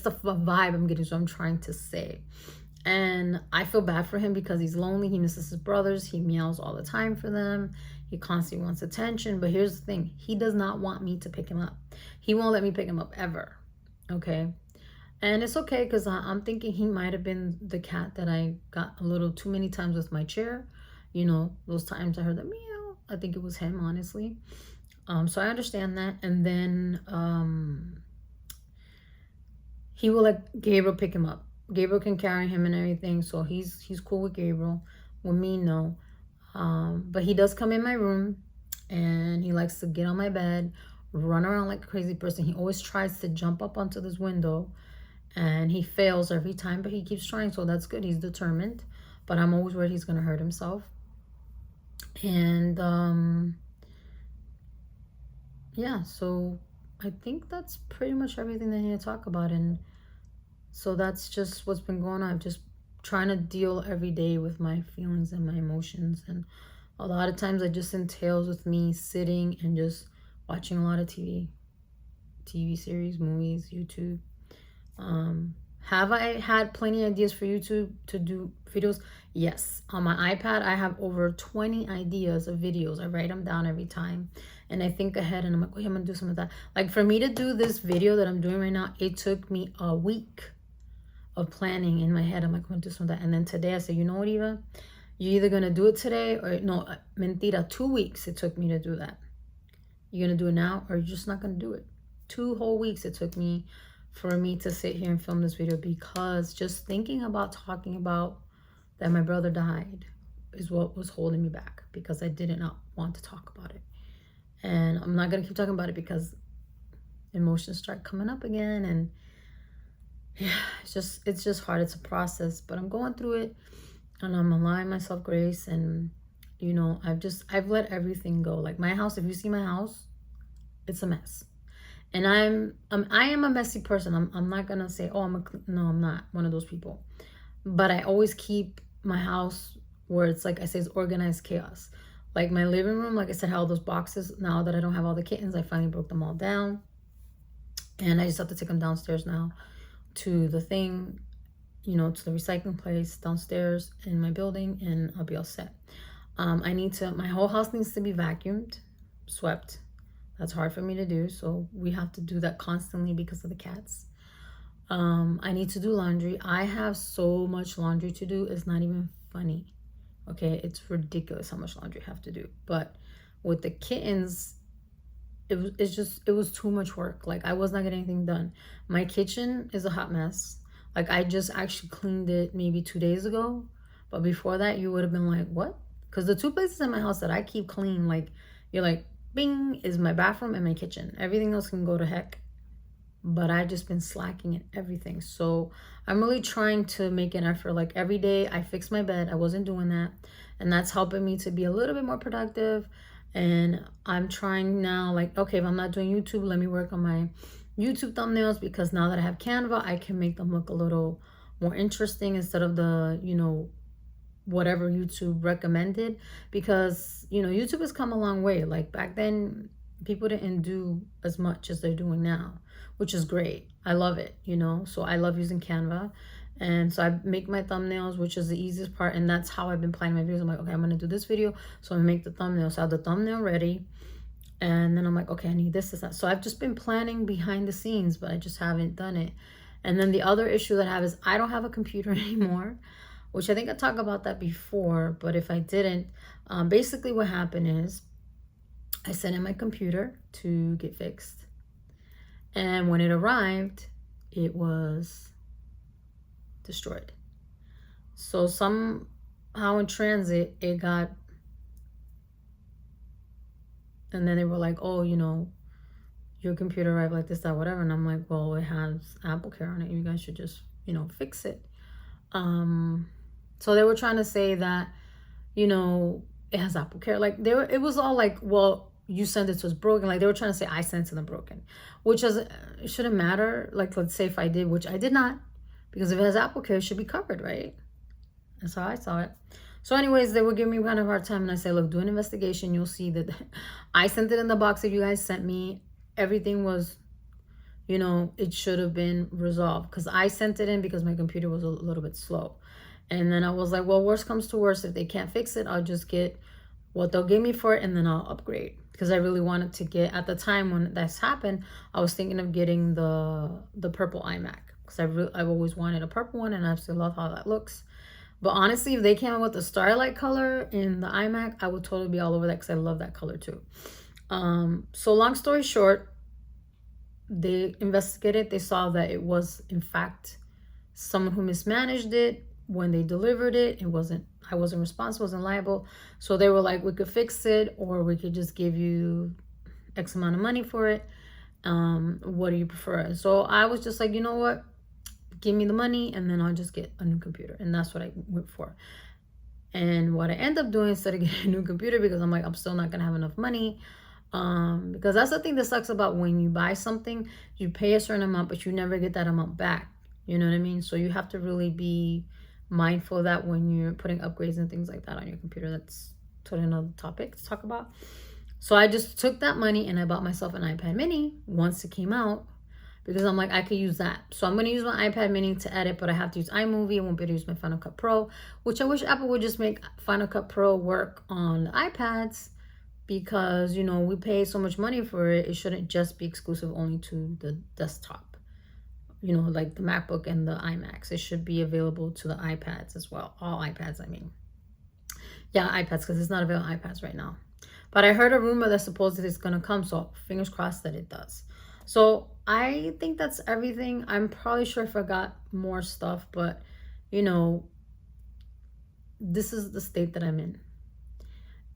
A: the vibe I'm getting, so I'm trying to say. And I feel bad for him, because he's lonely. He misses his brothers. He meows all the time for them. He constantly wants attention. But here's the thing, he does not want me to pick him up. He won't let me pick him up ever. Okay. And it's okay, because I'm thinking he might have been the cat that I got a little too many times with my chair. You know, those times I heard the meow, I think it was him, honestly. So I understand that. And then he will let Gabriel pick him up. Gabriel can carry him and everything, so he's cool with Gabriel. With me, no. But he does come in my room, and he likes to get on my bed, run around like a crazy person. He always tries to jump up onto this window, and he fails every time, but he keeps trying, so that's good. He's determined, but I'm always worried he's gonna hurt himself. And yeah, so I think that's pretty much everything that I need to talk about. And so that's just what's been going on. I'm just trying to deal every day with my feelings and my emotions, and a lot of times it just entails with me sitting and just watching a lot of TV series, movies, YouTube, Have I had plenty of ideas for YouTube to do videos? Yes. On my iPad, I have over 20 ideas of videos. I write them down every time. And I think ahead and I'm like, oh, yeah, I'm going to do some of that. Like for me to do this video that I'm doing right now, it took me a week of planning in my head. I'm like, I'm going to do some of that. And then today I said, you know what, Eva? You're either going to do it today or no, mentira, 2 weeks it took me to do that. You're going to do it now or you're just not going to do it. 2 whole weeks it took me for me to sit here and film this video, because just thinking about talking about that my brother died is what was holding me back, because I did not want to talk about it. And I'm not going to keep talking about it because emotions start coming up again. And yeah, it's just hard. It's a process, but I'm going through it and I'm allowing myself grace. And, you know, I've let everything go. Like my house, if you see my house, it's a mess. And I am a messy person. I'm not gonna say, oh, no, I'm not one of those people. But I always keep my house where it's like I say, it's organized chaos. Like my living room, like I said, had all those boxes. Now that I don't have all the kittens, I finally broke them all down. And I just have to take them downstairs now to the thing, you know, to the recycling place downstairs in my building, and I'll be all set. My whole house needs to be vacuumed, swept. That's hard for me to do, so we have to do that constantly because of the cats. I need to do laundry. I have so much laundry to do. It's not even funny. Okay, it's ridiculous how much laundry I have to do. But with the kittens, it was too much work. Like I was not getting anything done. My kitchen is a hot mess. Like I just actually cleaned it maybe 2 days ago. But before that, you would have been like, what? Because the two places in my house that I keep clean, like you're like, bing, is my bathroom and my kitchen. Everything else can go to heck. But I've just been slacking in everything. So I'm really trying to make an effort. Like every day I fix my bed. I wasn't doing that. And that's helping me to be a little bit more productive. And I'm trying now, like, okay, if I'm not doing YouTube, let me work on my YouTube thumbnails, because now that I have Canva, I can make them look a little more interesting instead of the, you know, whatever YouTube recommended. Because, you know, YouTube has come a long way. Like back then, people didn't do as much as they're doing now, which is great. I love it, you know. So I love using Canva. And so I make my thumbnails, which is the easiest part. And that's how I've been planning my videos. I'm like, okay, I'm going to do this video, so I'm going to make the thumbnail. So I have the thumbnail ready. And then I'm like, okay, I need this, that. So I've just been planning behind the scenes, but I just haven't done it. And then the other issue that I have is I don't have a computer anymore, which I think I talked about that before. But if I didn't, basically what happened is I sent in my computer to get fixed. And when it arrived, it was destroyed. So somehow in transit, it got, and then they were like, oh, you know, your computer arrived like this, that, whatever. And I'm like, well, it has Apple Care on it. You guys should just, you know, fix it. So they were trying to say that, you know, it has Apple Care. Like it was all like, well, you sent it to us broken. Like they were trying to say I sent it to them broken, which is, it shouldn't matter. Like, let's say if I did, which I did not, because if it has Apple Care, it should be covered, right? That's how I saw it. So anyways, they were giving me kind of a hard time. And I said, look, do an investigation. You'll see that I sent it in the box that you guys sent me. Everything was, you know, it should have been resolved, because I sent it in because my computer was a little bit slow. And then I was like, well, worst comes to worst, if they can't fix it, I'll just get what they'll give me for it, and then I'll upgrade. Because I really wanted to get, at the time when this happened, I was thinking of getting the purple iMac, because I've always wanted a purple one, and I absolutely love how that looks. But honestly, if they came out with the starlight color in the iMac, I would totally be all over that, because I love that color too. So long story short, they investigated. They saw that it was, in fact, someone who mismanaged it. When they delivered it, I wasn't responsible, wasn't liable. So they were like, we could fix it, or we could just give you X amount of money for it. What do you prefer? So I was just like, you know what? Give me the money, and then I'll just get a new computer. And that's what I went for. And what I end up doing instead of getting a new computer, because I'm like, I'm still not gonna have enough money. Because that's the thing that sucks about when you buy something, you pay a certain amount, but you never get that amount back. You know what I mean? So you have to really be mindful of that when you're putting upgrades and things like that on your computer. That's totally another topic to talk about. So I just took that money and I bought myself an iPad mini once it came out, because I'm like, I could use that. So I'm going to use my iPad mini to edit, but I have to use iMovie. I won't be able to use my Final Cut Pro, which I wish Apple would just make Final Cut Pro work on the iPads, because, you know, we pay so much money for it. It shouldn't just be exclusive only to the desktop, you know, like the MacBook and the iMacs. It should be available to the iPads as well. All iPads, I mean. Yeah, iPads, because it's not available on iPads right now. But I heard a rumor that supposedly it's going to come, so fingers crossed that it does. So I think that's everything. I'm probably sure I forgot more stuff, but, you know, this is the state that I'm in.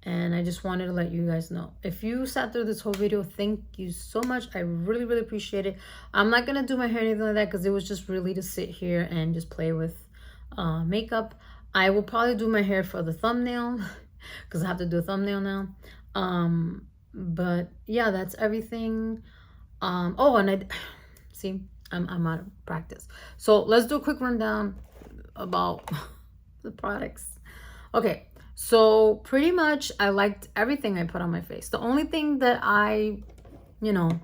A: And I just wanted to let you guys know. If you sat through this whole video, thank you so much. I really, really appreciate it. I'm not going to do my hair or anything like that, because it was just really to sit here and just play with makeup. I will probably do my hair for the thumbnail, because I have to do a thumbnail now. But yeah, that's everything. Oh, and I'm out of practice. So let's do a quick rundown about the products. Okay, so pretty much I liked everything I put on my face. The only thing that I, you know,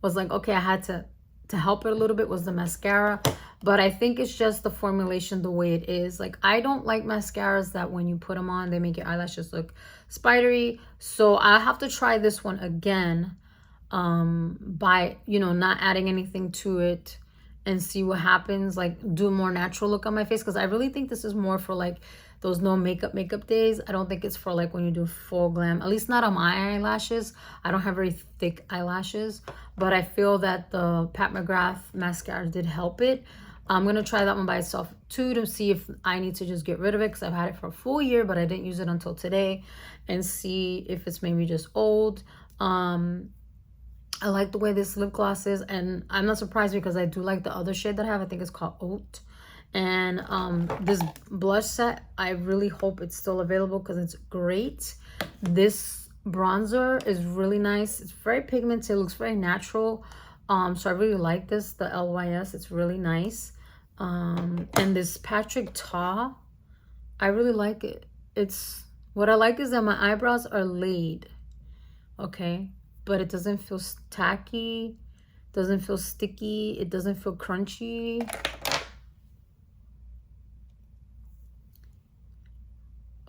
A: was like, okay, I had to help it a little bit was the mascara. But I think it's just the formulation the way it is. Like, I don't like mascaras that when you put them on, they make your eyelashes look spidery. So I'll have to try this one again by, you know, not adding anything to it and see what happens. Like, do a more natural look on my face, because I really think this is more for like those no makeup days. I don't think it's for like when you do full glam, at least not on my eyelashes. I don't have very thick eyelashes, but I feel that the Pat McGrath mascara did help it. I'm going to try that one by itself too, to see if I need to just get rid of it, because I've had it for a full year, but I didn't use it until today, and see if it's maybe just old. I like the way this lip gloss is, and I'm not surprised because I do like the other shade that I have. I think it's called Oat. And this blush set, I really hope it's still available, because it's great. This bronzer is really nice. It's very pigmented. It looks very natural. So I really like this, the LYS. It's really nice. And this Patrick Ta, I really like it. It's, what I like is that my eyebrows are laid, okay? But it doesn't feel tacky, doesn't feel sticky, it doesn't feel crunchy.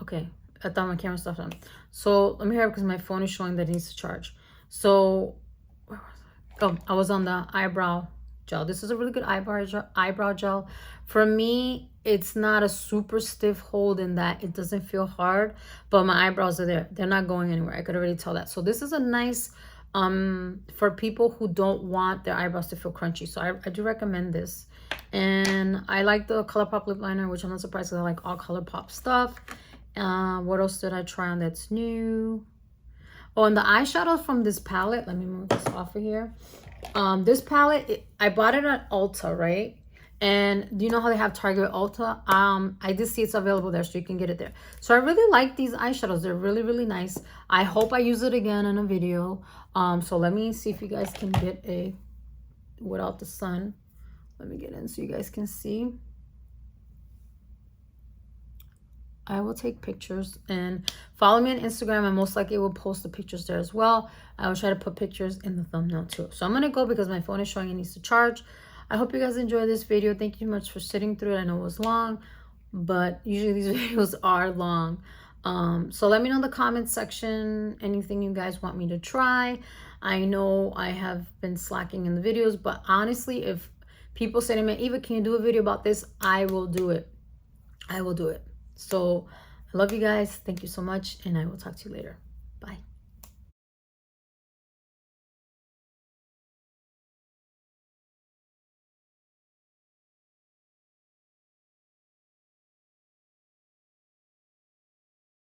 A: Okay, I thought my camera stopped on. So let me hurry up, because my phone is showing that it needs to charge. So, where was I? Oh, I was on the eyebrow gel. This is a really good eyebrow gel. For me, it's not a super stiff hold in that it doesn't feel hard, but my eyebrows are there. They're not going anywhere. I could already tell that. So this is a nice, for people who don't want their eyebrows to feel crunchy. So I do recommend this. And I like the ColourPop lip liner, which I'm not surprised, because I like all ColourPop stuff. What else did I try on that's new? Oh, and the eyeshadows from this palette, let me move this off of here. This palette, I bought it at Ulta, right? And do you know how they have Target Ulta? I did see it's available there, so you can get it there. So I really like these eyeshadows. They're really, really nice. I hope I use it again in a video. So let me see if you guys can get a without the sun. Let me get in so you guys can see. I will take pictures, and follow me on Instagram, and most likely will post the pictures there as well. I will try to put pictures in the thumbnail too. So I'm going to go because my phone is showing it needs to charge. I hope you guys enjoyed this video. Thank you much for sitting through it. I know it was long, but usually these videos are long. So let me know in the comment section anything you guys want me to try. I know I have been slacking in the videos, but honestly, if people say to me, Eva, can you do a video about this? I will do it. I will do it. So I love you guys. Thank you so much, and I will talk to you later.